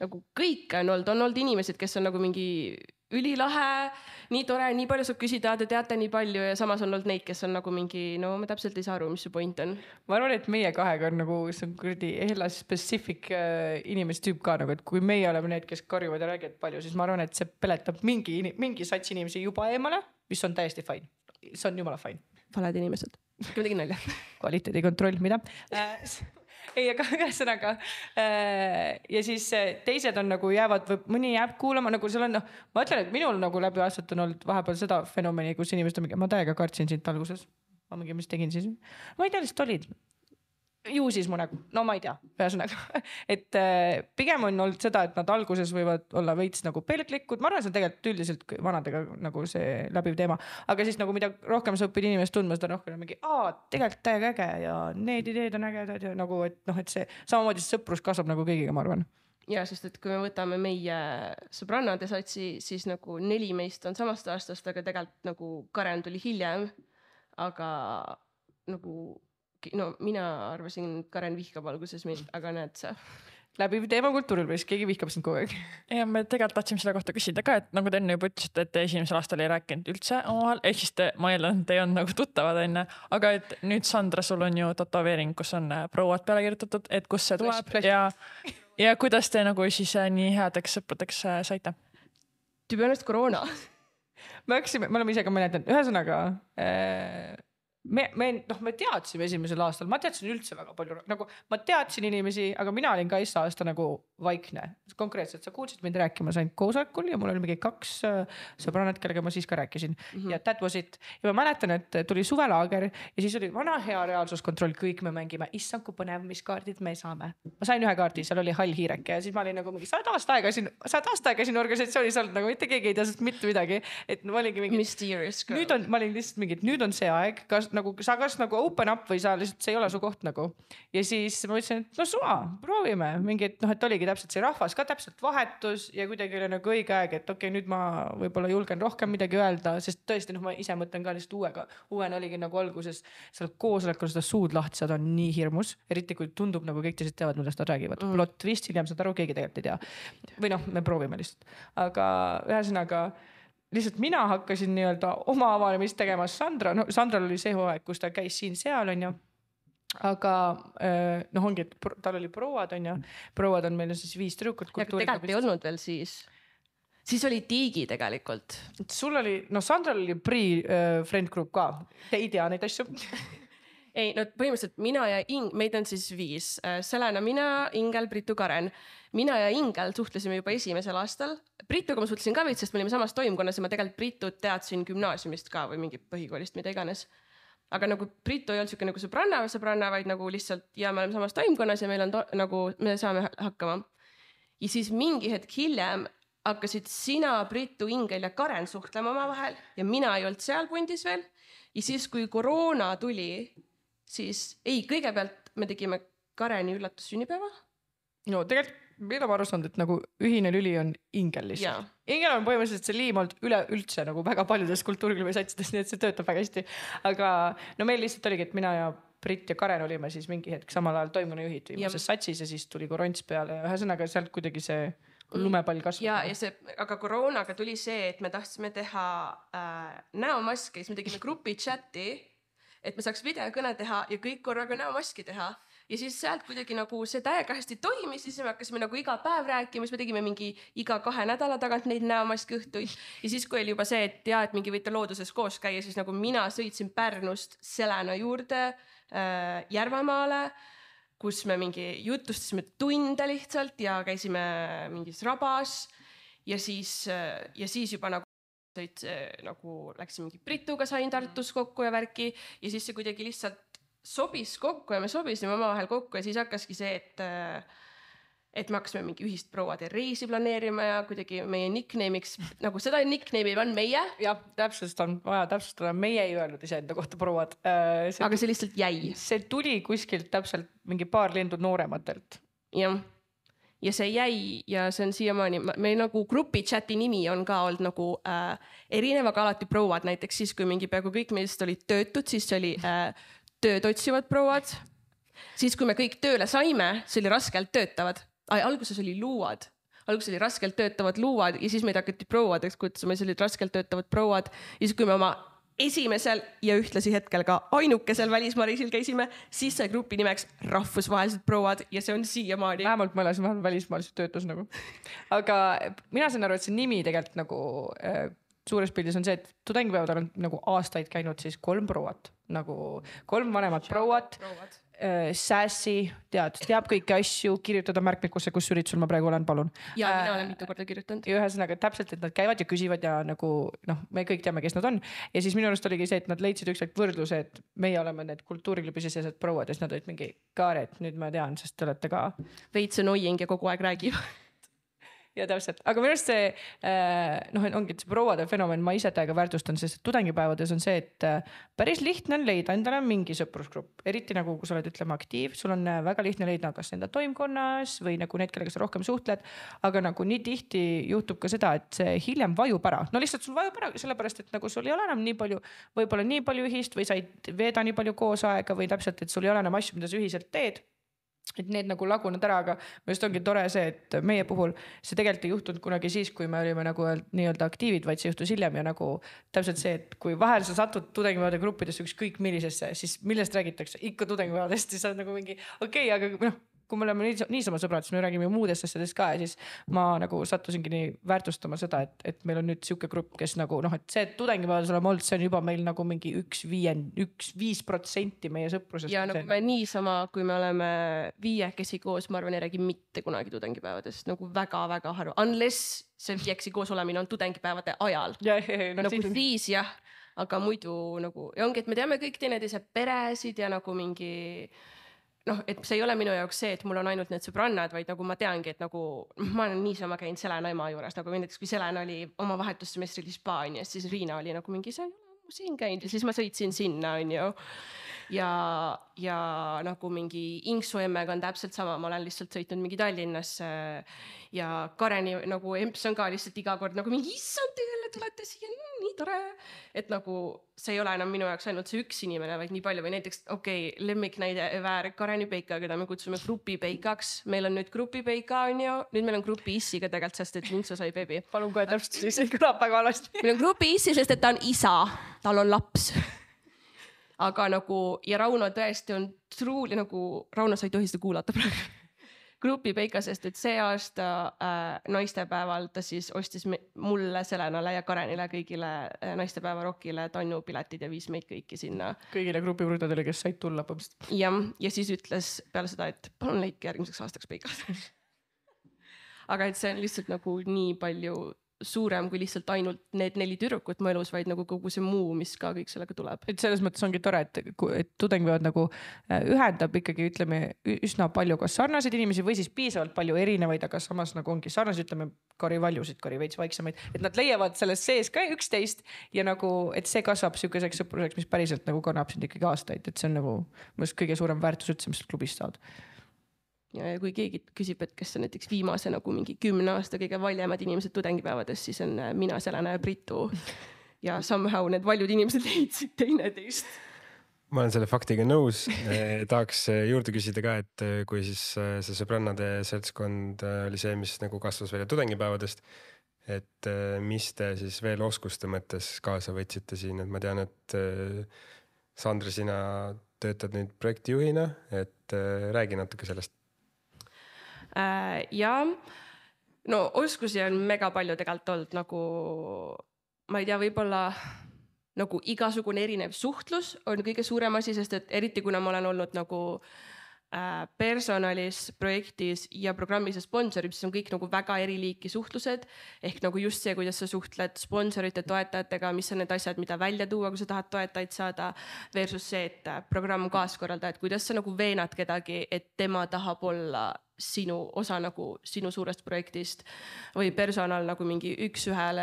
Nagu kõik on olnud inimesed, kes on nagu mingi ülilahe, nii tore, nii palju saab küsida, te teate nii palju ja samas on olnud neid, kes on nagu mingi, no ma täpselt ei saa aru, mis see point on. Ma arvan, et meie kahega on nagu see on kuradi hella specific inimest tüüp ka nagu, et kui meie oleme need, kes karjuvad ja räägivad palju, siis ma arvan, et see peletab mingi sats inimesi juba eemale, mis on täiesti fine. See on jumala fine. Valed inimesed. Ma tegin nalja. Kvaliteedikontroll, mida? Ei, aga ühesõnaga ja siis teised on nagu jäävad või mõni jääb kuulama nagu seal on, ma ütlen, et minul nagu läbi aastat on olnud vahepeal seda fenomeni, kus inimesed on mingi, ma täiega kartsin sind alguses. Ma mingi, mis tegin siis? Ma ei tea, lihtsalt olid. Ju siis mu nagu, no ma ei tea, ühesõnaga. Et pigem on olnud seda, et nad alguses võivad olla veits nagu pelklikud. Ma arvan, see on tegelikult üldiselt vanadega nagu see läbiv teema. Aga siis nagu mida rohkem sa õpid inimest tundma, seda rohkem on mingi, tegelikult täiega äge ja need ideed on ägedad ja nagu, et noh, et see samamoodi sõprus kasvab nagu kõigiga, ma arvan. Ja, sest et kui me võtame meie sõbrannade satsi, siis nagu 4 meist on samast aastast, aga tegelikult nagu Karen tuli hiljem. Aga nagu no mina arvasin, Karen vihkab alguses mind, aga näed sa. läbiv teema kultuuriruumis, keegi vihkab sind kogu aeg. Ja me tegelikult tahtsime selle kohta küsida ka, et nagu te enne juba ütlesite, et te esimesel aastal ei rääkinud üldse omavahel, ehk siis ma eeldan, et te ei olnud nagu tuttavad enne, aga et nüüd Sandra, sul on ju tätoveering, kus on prouad peale kirjutatud, et kus see tuleb ja kuidas te nagu siis nii headeks sõpradeks saite? To be honest, koroona. Me oleme ise ka mõnetanud, ühesõnaga me teadsime esimesel aastal, ma teadsin üldse väga palju, nagu ma teadsin inimesi, aga mina olin ka aasta nagu vaikne. Konkreetselt sa kuulsid mind rääkimas ainult koosolekul ja mul oli mingi 2 sõbrannat, kellega ma siis ka rääkisin. Ja that was it. Ja ma mäletan, et tuli suvelaager ja siis oli vana hea reaalsuskontroll, kõik me mängime. Issand, kui põnev, mis kaardid me saame. Ma sain 1 kaardi, seal oli hall hiireke ja siis ma olin nagu mingi 100 aasta aega siin organisatsioonis olnud, nagu mitte keegi ei tea sest mitte midagi. Et ma olingi mingi mysterious girl. Nüüd on, ma olin lihtsalt mingi, et nüüd on see aeg, sa kas nagu open up või sa lihtsalt, see ei ole su koht nagu. Ja siis ma ütlesin, et no suva, proovime. Mingi, et et oligi täpselt see rahvas ka täpselt vahetus ja kuidagi oli nagu õige aeg, et okei, nüüd ma võib-olla julgen rohkem midagi öelda, sest tõesti, ma ise mõtlen ka lihtsalt uuena oligi nagu alguses seal koosolekul seda suud lahti saada on nii hirmus, eriti kui tundub nagu kõik teised teavad, millest nad räägivad. Plot twist, hiljem saad aru, keegi tegelikult ei tea. Või me proovime lihtsalt. Aga ühesõnaga lihtsalt mina hakkasin nii-öelda oma avanemist tegema Sandral oli see hooaeg, kus ta käis siin-seal, on ju. Aga ongi, et tal oli prouad, on ju. Prouad on meil siis 5 trüükut. Ja tegelikult ei olnud veel siis. Siis oli Tiigi tegelikult. Sul oli, Sandral oli pre-friend group ka. Te ei tea neid asju. Ei, põhimõtteliselt mina ja meid on siis 5. Selena, mina, Ingel, Pritu, Karen. Mina ja Ingel suhtlesime juba esimesel aastal. Prituga ma suhtlesin ka veits, sest me olime samas toimkonnas ja ma tegelikult Pritut teadsin gümnaasiumist ka või mingi põhikoolist, mida iganes. Aga nagu Pritu ei olnud siuke nagu sõbranna, vaid nagu lihtsalt ja me oleme samas toimkonnas ja meil on nagu me saame hakkama. Ja siis mingi hetk hiljem hakkasid sina, Pritu, Ingel ja Karen suhtlema omavahel ja mina ei olnud seal pundis veel. Ja siis kui koroona tuli, siis kõigepealt me tegime Kareni üllatussünnipäeva. No tegelikult meil on aru saanud, et nagu ühine lüli on Ingel lihtsalt. Ingel on põhimõtteliselt see liim olnud üleüldse nagu väga paljudes kultuuriklubi satsides, nii et see töötab väga hästi. Aga meil lihtsalt oligi, et mina ja Brit ja Karen olime siis mingi hetk samal ajal toimuna juhid viimases satsis ja siis tuli koronts peale ja ühesõnaga sealt kuidagi see lumepall kasvab. Aga koroonaga tuli see, et me tahtsime teha näomaski, siis me tegime grupi chati, et me saaks videokõne teha ja kõik korraga näomaski teha. Ja siis sealt kuidagi nagu see täiega hästi toimis, siis me hakkasime nagu iga päev rääkima, siis me tegime mingi iga 2 nädala tagant neid näomaski õhtuid. Ja siis kui oli juba see, et et mingi võite looduses koos käia, siis nagu mina sõitsin Pärnust Selena juurde Järvamaale, kus me mingi jutustasime tunde lihtsalt ja käisime mingis rabas. Ja siis juba nagu läksin mingi Brituga sain Tartus kokku ja värki ja siis see kuidagi lihtsalt sobis kokku ja me sobisime omavahel kokku ja siis hakkaski see, et me hakkasime mingi ühist prouade reisi planeerima ja kuidagi meie nickname'iks, nagu seda nickname'i on meie. Ja täpselt on vaja täpsustada, meie ei öelnud iseenda kohta prouad. Aga see lihtsalt jäi. See tuli kuskilt täpselt mingi paar lindu noorematelt. Ja see jäi ja see on siiamaani, meil nagu grupi chati nimi on ka olnud nagu erinev, aga alati prouad, näiteks siis kui mingi peaaegu kõik meist olid töötud, siis see oli tööd otsivad prouad. Siis kui me kõik tööle saime, see oli raskelt töötavad. Alguses oli luuad. Alguses oli raskelt töötavad luuad ja siis meid hakati prouadeks kutsuma, siis olid raskelt töötavad prouad. Ja siis kui me oma esimesel ja ühtlasi hetkel ka ainukesel välismariisil käisime, siis sai grupi nimeks rahvusvahelised prouad ja see on siiamaani. Vähemalt ma elasin välismaalises töötus nagu. Aga mina sain aru, et see nimi tegelikult nagu suures pildis on see, et tudengipäeval on nagu aastaid käinud siis 3 prouat, nagu 3 vanemat prouat. Sassy, teab kõiki asju, kirjutada märkmikusse, kus üritusel ma praegu olen, palun. Ja mina olen mitu korda kirjutanud. Ja ühesõnaga täpselt, et nad käivad ja küsivad ja nagu me kõik teame, kes nad on. Ja siis minu arust oligi see, et nad leidsid ükskord võrdluse, et meie oleme need kultuuriklubi sisesed prouad ja siis nad olid mingi Kaaret, nüüd ma tean, sest te olete ka veits annoying ja kogu aeg räägib. Ja täpselt, aga minu arust see ongi see prouade fenomen, ma ise täiega väärtustan, sest tudengipäevades on see, et päris lihtne on leida endale mingi sõprusgrupp, eriti nagu kui sa oled ütlema aktiiv, sul on väga lihtne leida kas enda toimkonnas või nagu need, kellega sa rohkem suhtled, aga nagu nii tihti juhtub ka seda, et see hiljem vajub ära, no lihtsalt sul vajub ära sellepärast, et nagu sul ei ole enam nii palju, võib-olla nii palju ühist või sa ei veeda nii palju koos aega või täpselt, et sul ei ole enam asju, mida sa ühiselt teed. et need nagu lagunevad ära, aga minu arust ongi tore see, et meie puhul see tegelikult ei juhtunud kunagi siis, kui me olime nagu nii-öelda aktiivid, vaid see juhtus hiljem ja nagu täpselt see, et kui vahel sa satud tudengipäevade gruppidesse ükskõik millisesse, siis millest räägitakse? Ikka tudengipäevadest, siis sa oled nagu mingi okei, aga noh, kui me oleme niisama sõbrad, siis me räägime muudest asjadest ka ja siis ma nagu sattusingi nii väärtustama seda, et meil on nüüd siuke grupp, kes nagu noh, et see tudengipäevades oleme olnud, see on juba meil nagu mingi 5% meie sõprusest. Ja nagu me niisama, kui me oleme viiekesi koos, ma arvan, ei räägi mitte kunagi tudengipäevadest, nagu väga-väga harva. Unless see viieksi koos olemine on tudengipäevade ajal. Nagu siis jah, aga muidu nagu, ja ongi, et me teame kõik teineteise peresid ja nagu mingi noh, et see ei ole minu jaoks see, et mul on ainult need sõbrannad, vaid nagu ma teangi, et nagu ma olen niisama käinud Selena ema juures, nagu näiteks kui Selena oli oma vahetussemestril Hispaanias, siis Riina oli nagu mingi, sa ei ole siin käinud ja siis ma sõitsin sinna, on ju. Ja nagu mingi Inksu emmega on täpselt sama, ma olen lihtsalt sõitnud mingi Tallinnasse ja Kareni nagu emps on ka lihtsalt iga kord nagu mingi issand teile, tulete siia, nii tore. Et nagu see ei ole enam minu jaoks ainult see üks inimene, vaid nii palju või näiteks lemmiknäide väär Kareni Peika, keda me kutsume grupipeikaks. Meil on nüüd grupipeika, on ju, nüüd meil on grupi issiga tegelikult, sest et Inksu sai beebi. Palun kohe täpselt siis, ei kõlab väga alasti. Meil on grupi issi, sest et ta on isa, tal on laps. Aga nagu, ja Rauno tõesti on truuli nagu, Rauno sa ei tohi seda kuulata praegu. Grupi Peika, sest et see aasta naistepäeval ta siis ostis mulle, Selenale ja Karenile kõigile naistepäeva rokile Tannu piletid ja viis meid kõiki sinna. Kõigile grupibrudadele, kes said tulla põhimõtteliselt. Ja siis ütles peale seda, et palun leidke järgmiseks aastaks Peikad. Aga et see on lihtsalt nagu nii palju suurem kui lihtsalt ainult need 4 tüdrukut mu elus, vaid nagu kogu see muu, mis ka kõik sellega tuleb. Et selles mõttes ongi tore, et tudengipäevad nagu ühendab ikkagi, ütleme, üsna palju kas sarnaseid inimesi või siis piisavalt palju erinevaid, aga samas nagu ongi sarnaseid, ütleme, Kari valjusid, Kari veits vaiksemaid, et nad leiavad selles sees ka üksteist ja nagu, et see kasvab sihukeseks sõpruseks, mis päriselt nagu kannab sind ikkagi aastaid, et see on nagu kõige suurem väärtus üldse, mis klubist saad. Ja kui keegi küsib, et kes on näiteks viimase nagu mingi 10 aasta kõige valjemad inimesed tudengipäevades, siis on mina, Selena ja Britu. Ja somehow need valjud inimesed leidsid teineteist. Ma olen selle faktiga nõus. Tahaks juurde küsida ka, et kui siis see sõbrannade seltskond oli see, mis nagu kasvas välja tudengipäevadest, et mis te siis veel oskuste mõttes kaasa võtsite siin, et ma tean, et Sandra, sina töötad nüüd projektijuhina, et räägi natuke sellest. Ja no oskusi on mega palju tegelikult olnud nagu, ma ei tea, võib-olla nagu igasugune erinev suhtlus on kõige suurem asi, sest et eriti kuna ma olen olnud nagu personalis, projektis ja programmis ja sponsorib, siis on kõik nagu väga eriliiki suhtlused. Ehk nagu just see, kuidas sa suhtled sponsorite, toetajatega, mis on need asjad, mida välja tuua, kui sa tahad toetajaid saada, versus see, et programm kaaskorraldajad, kuidas sa nagu veenad kedagi, et tema tahab olla sinu osa nagu sinu suurest projektist või personal nagu mingi 1-1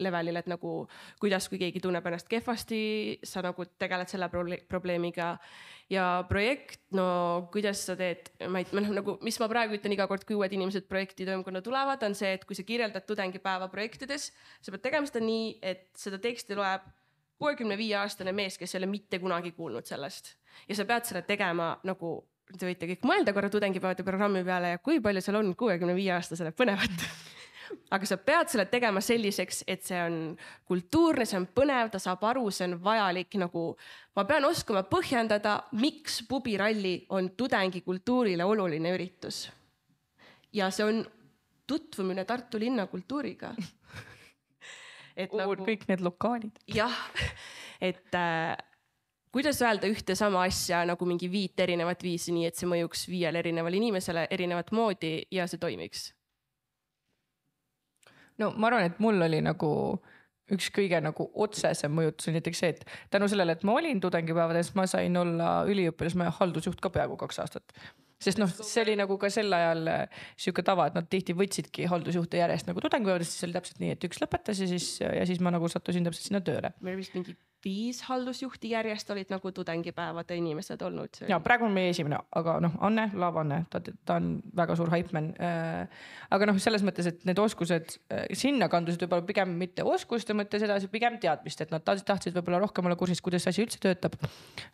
levelil, et nagu kuidas, kui keegi tunneb ennast kehvasti, sa nagu tegeled selle probleemiga ja projekt, no kuidas sa teed, nagu, mis ma praegu ütlen iga kord, kui uued inimesed projekti toimkonna tulevad, on see, et kui sa kirjeldad tudengipäeva projektides, sa pead tegema seda nii, et seda teksti loeb 65-aastane mees, kes ei ole mitte kunagi kuulnud sellest ja sa pead selle tegema nagu te võite kõik mõelda korra tudengipäevade programmi peale ja kui palju seal on 65-aastasele põnevat. Aga sa pead selle tegema selliseks, et see on kultuurne, see on põnev, ta saab aru, see on vajalik nagu, ma pean oskama põhjendada, miks pubiralli on tudengikultuurile oluline üritus. Ja see on tutvumine Tartu linna kultuuriga. Et nagu, kõik need lokaalid. Jah, et kuidas öelda ühte sama asja nagu mingi 5 erinevat viisi, nii et see mõjuks 5 erineval inimesele erinevat moodi ja see toimiks? No ma arvan, et mul oli nagu üks kõige nagu otsesem mõjutus on näiteks see, et tänu sellele, et ma olin tudengipäevades, ma sain olla üliõpilasmaja haldusjuht ka peaaegu 2 aastat. Sest noh, see oli nagu ka sel ajal siuke tava, et nad tihti võtsidki haldusjuhte järjest nagu tudengipäevadest, siis oli täpselt nii, et üks lõpetas ja siis ma nagu sattusin täpselt sinna tööle. Meil vist mingi 5 haldusjuhti järjest olid nagu tudengipäevade inimesed olnud. Ja praegu on meie esimene, aga noh, Anne, Laav Anne, ta on väga suur haipmen. Aga noh, selles mõttes, et need oskused sinna kandusid võib-olla pigem mitte oskuste mõttes edasi, pigem teadmist, et nad tahtsid võib-olla rohkem olla kursis, kuidas asi üldse töötab.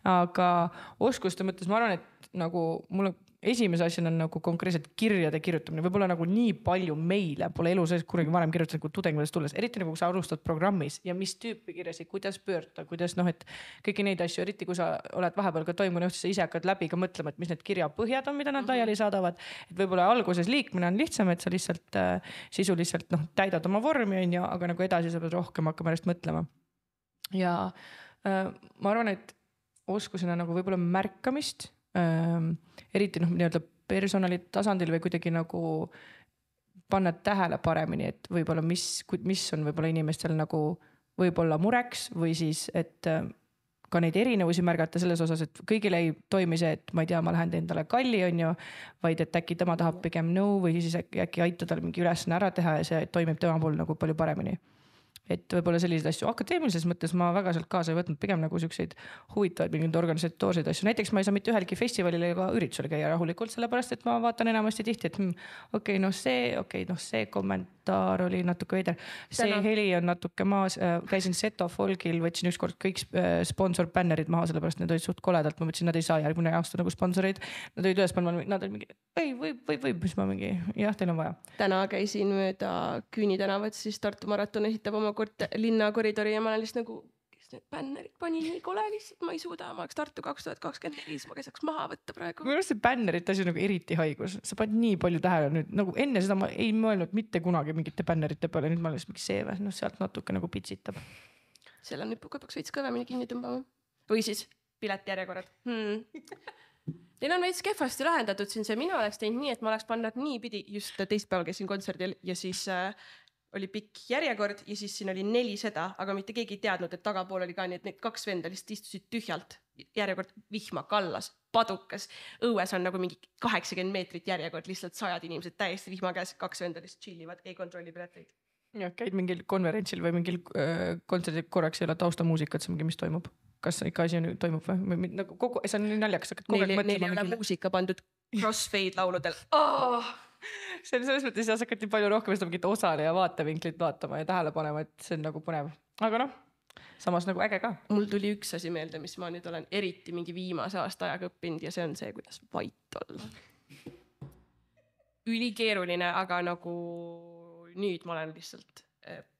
Aga oskuste mõttes ma arvan, et nagu mulle esimese asjana on nagu konkreetselt kirjade kirjutamine, võib-olla nagu nii palju meile pole elu sees kunagi varem kirjutanud kui tudengidest tulles, eriti nagu kui sa alustad programmis ja mis tüüpi kirjasid, kuidas pöörduda, kuidas et kõiki neid asju, eriti kui sa oled vahepeal ka toimunud, sa ise hakkad läbi ka mõtlema, et mis need kirjapõhjad on, mida nad laiali saadavad. Et võib-olla alguses liikmine on lihtsam, et sa lihtsalt sisuliselt täidad oma vormi, aga nagu edasi sa pead rohkem hakkama järjest mõtlema. Ja ma arvan, et oskusena nagu võib-olla märkamist, eriti nii-öelda personali tasandil või kuidagi nagu panna tähele paremini, et võib-olla mis on võib-olla inimestel nagu võib-olla mureks või siis, et ka neid erinevusi märgata selles osas, et kõigile ei toimi see, et ma ei tea, ma lähen endale kalli vaid et äkki tema tahab pigem või siis äkki aita tal mingi ülesanne ära teha ja see toimib tema pool nagu palju paremini. Et võib-olla selliseid asju akadeemilises mõttes ma väga sealt kaasa ei võtnud, pigem nagu siukseid huvitavaid mingeid organisatoorseid asju. Näiteks ma ei saa mitte ühelgi festivalil ega üritusel käia rahulikult, sellepärast et ma vaatan enamasti tihti, et see kommentaar oli natuke veider. See heli on natuke maas. Käisin Seto Folgil, võtsin ükskord kõik sponsorbännerid maha, sellepärast need olid suht koledalt. Ma mõtlesin, nad ei saa järgmine aasta nagu sponsoreid. Nad olid üles pannud, nad olid mingi, võib, mis ma mingi, jah, teil on vaja. Täna käisin mööda Küüni tänavat, siis Tartu maraton esitab oma linna koridori ja ma olen lihtsalt nagu, kes need bännerid pani nii kole lihtsalt, ma ei suuda, ma oleks Tartu 2024, ma käsaks maha võtta praegu. Minu arust see bännerite asi on nagu eriti haigus, sa paned nii palju tähele nüüd, nagu enne seda ma ei mõelnud mitte kunagi mingite bännerite peale, nüüd ma olen mingi seeves, sealt natuke nagu pitsitab. Selle on nüüd peaks veits kõvemini kinni tõmbama. Või siis piletijärjekorrad. Neil on veits kehvasti lahendatud siin see, mina oleks teinud nii, et ma oleks pannud nii pidi, just teist päeval käisin kontserdil ja siis oli pikk järjekord ja siis siin oli 4 seda, aga mitte keegi ei teadnud, et tagapool oli ka nii, et need 2 venda lihtsalt istusid tühjalt. Järjekord vihma, kallas, padukas, õues on nagu mingi 80 meetrit järjekord, lihtsalt 100 inimesed täiesti vihma käes, 2 venda lihtsalt chillivad, ei kontrolli pileteid. Ja käid mingil konverentsil või mingil kontserdil korraks ei ole taustamuusikat, see mingi, mis toimub? Kas ikka asi toimub või? Nagu kogu, see on nii naljakas. Neil ei ole muusika pandud crossfade lauludel. Selles mõttes jah, hakati palju rohkem seda mingit osale ja vaatevinklit vaatama ja tähele panema, et see on nagu põnev. Aga samas nagu äge ka. Mul tuli üks asi meelde, mis ma nüüd olen eriti mingi viimase aasta ajaga õppinud ja see on see, kuidas vait olla. Ülikeeruline, aga nagu nüüd ma olen lihtsalt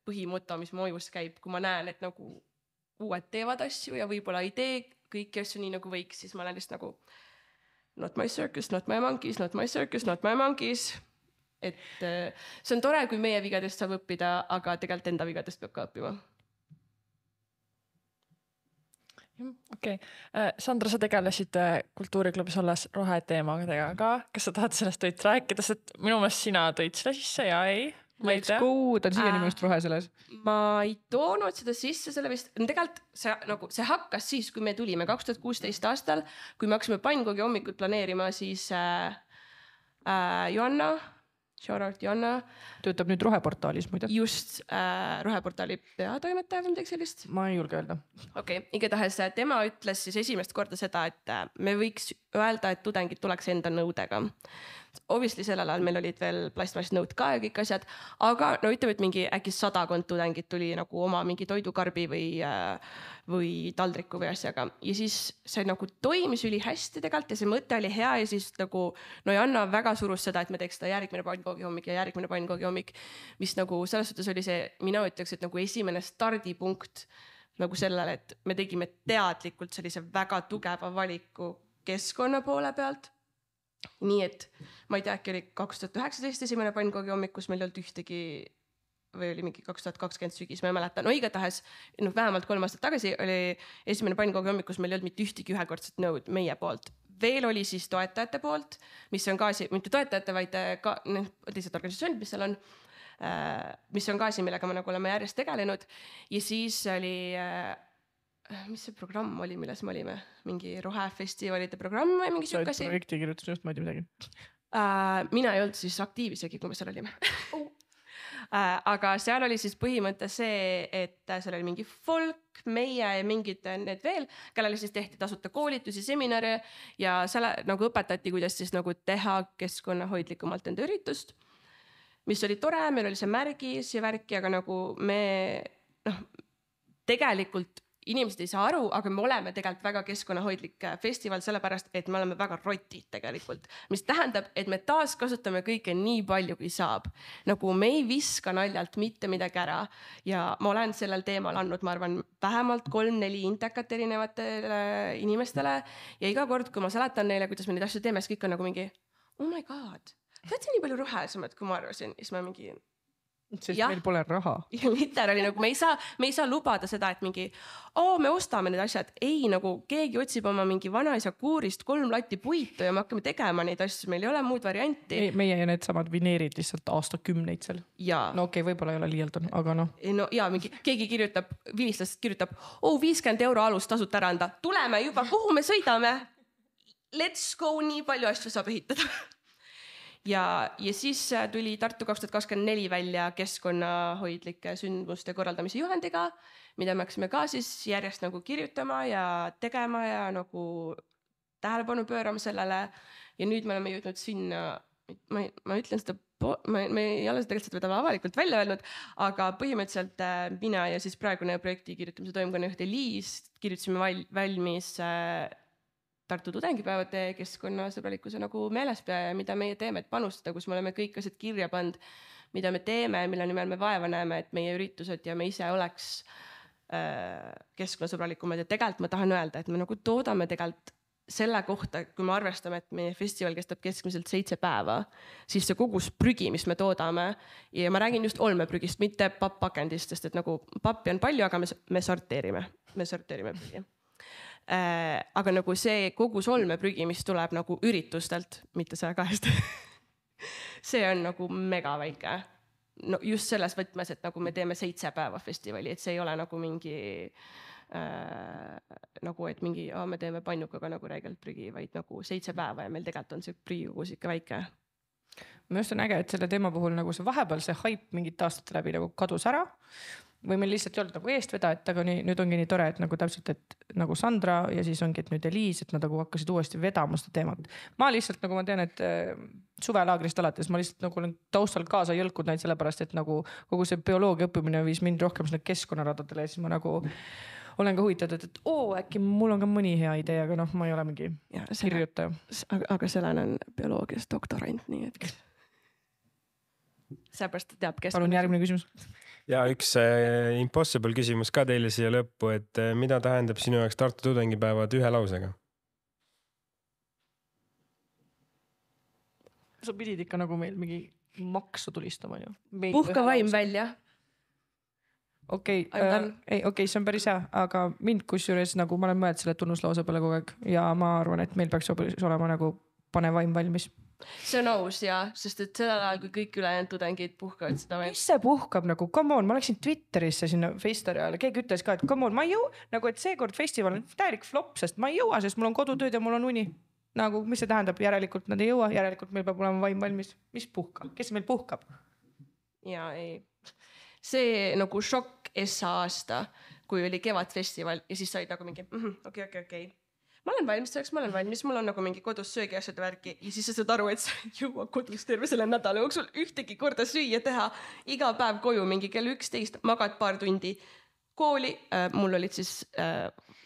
põhimõte, mis mu ajus käib, kui ma näen, et nagu uued teevad asju ja võib-olla ei tee kõiki asju nii nagu võiks, siis ma olen lihtsalt nagu not my circus, not my monkeys, not my circus, not my monkeys. Et see on tore, kui meie vigadest saab õppida, aga tegelikult enda vigadest peab ka õppima. Okei. Sandra, sa tegelesid kultuuriklubis olles roheteemadega ka. Kas sa tahad sellest tõid rääkida, sest minu meelest sina tõid selle sisse ja ei? Let's go, ta on siiani minust rohe selles. Ma ei toonud seda sisse, selle vist, tegelikult see hakkas siis, kui me tulime 2016 aastal, kui me hakkasime Pannkoogi hommikut planeerima, siis Joanna, shout out Joanna. Töötab nüüd roheportaalis muide. Just roheportaali peatoimetaja või midagi sellist. Ma ei julge öelda. Okei, igatahes tema ütles siis esimest korda seda, et me võiks öelda, et tudengid tuleks enda nõudega. Obviously sellel ajal meil olid veel plastmassnõud ka ja kõik asjad, aga no ütleme, et mingi äkki 100 tudengid tuli nagu oma mingi toidukarbi või taldriku või asjaga. Ja siis see nagu toimis üli hästi tegelikult ja see mõte oli hea ja siis nagu no Janna väga surus seda, et me teeks seda järgmine Pannkoogi hommik ja järgmine Pannkoogi hommik, mis nagu selles suhtes oli see, mina ütleks, et nagu esimene stardipunkt nagu sellele, et me tegime teadlikult sellise väga tugeva valiku keskkonna poole pealt. Nii et ma ei tea, äkki oli 2019 esimene Pannkoogi hommik, kus meil ei olnud ühtegi või oli mingi 2020 sügis, ma ei mäleta. No igatahes, vähemalt 3 aastat tagasi oli esimene Pannkoogi hommik, kus meil ei olnud mitte ühtegi ühekordset nõud meie poolt. Veel oli siis toetajate poolt, mis on ka mitte toetajate, vaid ka teised organisatsioonid, mis seal on, mis on ka asi, millega me nagu oleme järjest tegelenud. Ja siis oli mis see programm oli, milles me olime? Mingi rohefestivalide programm või mingi sükasi? Said projekti kirjutus, just ma ei tea midagi. Mina ei olnud siis aktiivisegi, kui me seal olime. Aga seal oli siis põhimõte see, et seal oli mingi folk, meie ja mingid need veel, kellele siis tehti tasuta koolitusi, seminare ja selle nagu õpetati, kuidas siis nagu teha keskkonnahoidlikumalt enda üritust, mis oli tore, meil oli see märgis ja värki, aga nagu me tegelikult inimesed ei saa aru, aga me oleme tegelikult väga keskkonnahoidlik festival, sellepärast, et me oleme väga rotid tegelikult. Mis tähendab, et me taaskasutame kõike nii palju, kui saab. Nagu me ei viska naljalt mitte midagi ära. Ja ma olen sellel teemal andnud, ma arvan, vähemalt 3-4 intekat erinevatele inimestele. Ja iga kord, kui ma seletan neile, kuidas me neid asju teeme, siis kõik on nagu mingi, oh my god, te olete nii palju rohelisemad, kui ma arvasin. Ja siis ma mingi... Sest meil pole raha. Ja literali nagu me ei saa lubada seda, et mingi, me ostame need asjad. Ei, nagu keegi otsib oma mingi vanaisa kuurist 3 latti puitu ja me hakkame tegema neid asju. Meil ei ole muud varianti. Meie ja need samad vineerid lihtsalt aastakümneid seal. No okei, võib-olla ei ole liialdun, aga noh. No ja mingi, keegi kirjutab, vilistlasest kirjutab, 50 € alust tasut ära anda. Tuleme juba, kuhu me sõidame? Let's go, nii palju asju saab ehitada. Ja siis tuli Tartu 2024 välja keskkonnahoidlike sündmuste korraldamise juhendiga, mida me hakkasime ka siis järjest nagu kirjutama ja tegema ja nagu tähelepanu pöörama sellele. Ja nüüd me oleme jõudnud sinna, ma ütlen seda, me ei ole seda tegelikult avalikult välja öelnud, aga põhimõtteliselt mina ja siis praegune projekti kirjutamise toimkonna juht Eliis kirjutasime valmis Tartu tudengipäevade keskkonnasõbralikkuse nagu meelespea ja mida meie teeme, et panustada, kus me oleme kõik asjad kirja pand, mida me teeme, mille nimel me vaeva näeme, et meie üritused ja me ise oleks keskkonnasõbralikumad. Ja tegelikult ma tahan öelda, et me nagu toodame tegelikult selle kohta, kui me arvestame, et meie festival kestab keskmiselt 7 päeva, siis see kogus prügi, mis me toodame, ja ma räägin just olmeprügist, mitte pappakendist, sest et nagu pappi on palju, aga me sorteerime prügi. Aga nagu see kogus olmeprügi, mis tuleb nagu üritustelt, mitte 102, see on nagu mega väike. No just selles võtmes, et nagu me teeme 7 päeva festivali, et see ei ole nagu mingi nagu, et mingi, me teeme pannukaga nagu räigelt prügi, vaid nagu 7 päeva ja meil tegelikult on see prügikogus ikka väike. Ma just on äge, et selle teema puhul nagu see vahepeal see hype mingit aastate läbi nagu kadus ära. Või meil lihtsalt ei olnud nagu eestvedajat, aga nüüd ongi nii tore, et nagu täpselt, et nagu Sandra ja siis ongi, et nüüd Eliis, et nad nagu hakkasid uuesti vedama seda teemat. Ma lihtsalt nagu ma tean, et suvelaagrist alates ma lihtsalt nagu olen taustal kaasa jõlkud neid sellepärast, et nagu kogu see bioloogia õppimine viis mind rohkem sinna keskkonnaradadele ja siis ma nagu olen ka huvitatud, et äkki mul on ka mõni hea idee, aga noh, ma ei ole mingi kirjutaja. Aga Selen on bioloogias doktorant, nii et seepärast teab keskkonna. Palun järgmine küsimus. Ja üks impossible küsimus ka teile siia lõppu, et mida tähendab sinu jaoks Tartu tudengipäevad 1 lausega? Sa pidid ikka nagu meil mingi maksu tulistama ju. Puhka vaim välja. Okei, see on päris hea, aga mind kusjuures nagu ma olen mõelnud selle tunnuslause peale kogu aeg ja ma arvan, et meil peaks olema nagu pane vaim valmis. See on aus ja, sest et sellel ajal, kui kõik ülejäänud tudengid puhkavad seda vaim. Mis see puhkab nagu, come on, ma läksin Twitterisse sinna Festari ajal, keegi ütles ka, et come on, ma ei jõu, nagu et seekord festival on täielik flop, sest ma ei jõua, sest mul on kodutööd ja mul on uni. Nagu, mis see tähendab, järelikult nad ei jõua, järelikult meil peab olema vaim valmis. Mis puhka? Kes meil puhkab? Ja ei. See nagu šokk aasta, kui oli kevadfestival ja siis said nagu mingi, okei. Ma olen valmis, mul on nagu mingi kodus söögi asjade värki ja siis sa saad aru, et sa ei jõua kodus terve selle nädala jooksul ühtegi korda süüa teha. Iga päev koju mingi kell 11, magad paar tundi kooli. Mul olid siis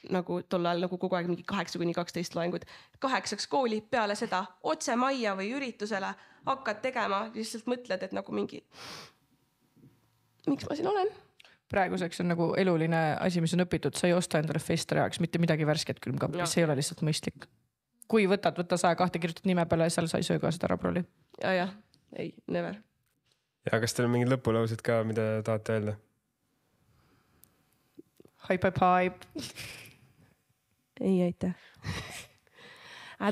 nagu tol ajal nagu kogu aeg mingi 8-12 loengud. 8 kooli peale seda otse majja või üritusele hakkad tegema, lihtsalt mõtled, et nagu mingi, miks ma siin olen? Praeguseks on nagu eluline asi, mis on õpitud, sa ei osta endale festari ajaks mitte midagi värsket külmkappi, see ei ole lihtsalt mõistlik. Kui võta 102 kirjutad nime peale ja seal sa ei söö ka seda rabroli. Ja, ei, never. Ja kas teil on mingid lõpulaused ka, mida tahate öelda? Hype. Ei, aitäh.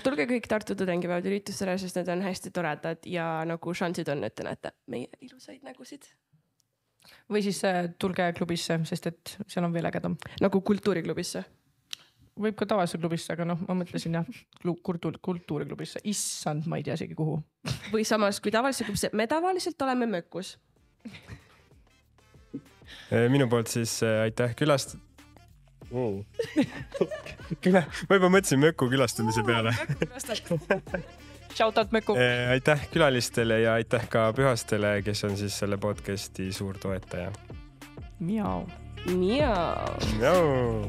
Tulge kõik Tartu tudengipäevad üritustele, sest need on hästi toredad ja nagu šansid on, et te näete meie ilusaid nägusid. Või siis tulge klubisse, sest et seal on veel ägedam. Nagu kultuuriklubisse. Võib ka tavalise klubisse, aga noh, ma mõtlesin jah, kultuuriklubisse. Issand, ma ei tea isegi kuhu. Või samas, kui tavalise klubisse, me tavaliselt oleme mökus. Minu poolt siis aitäh külast. Ma juba mõtlesin möku külastamise peale. Shoutout Möku. Aitäh külalistele ja aitäh ka Pühastele, kes on siis selle podcasti suur toetaja. Miau. Miau. Miau.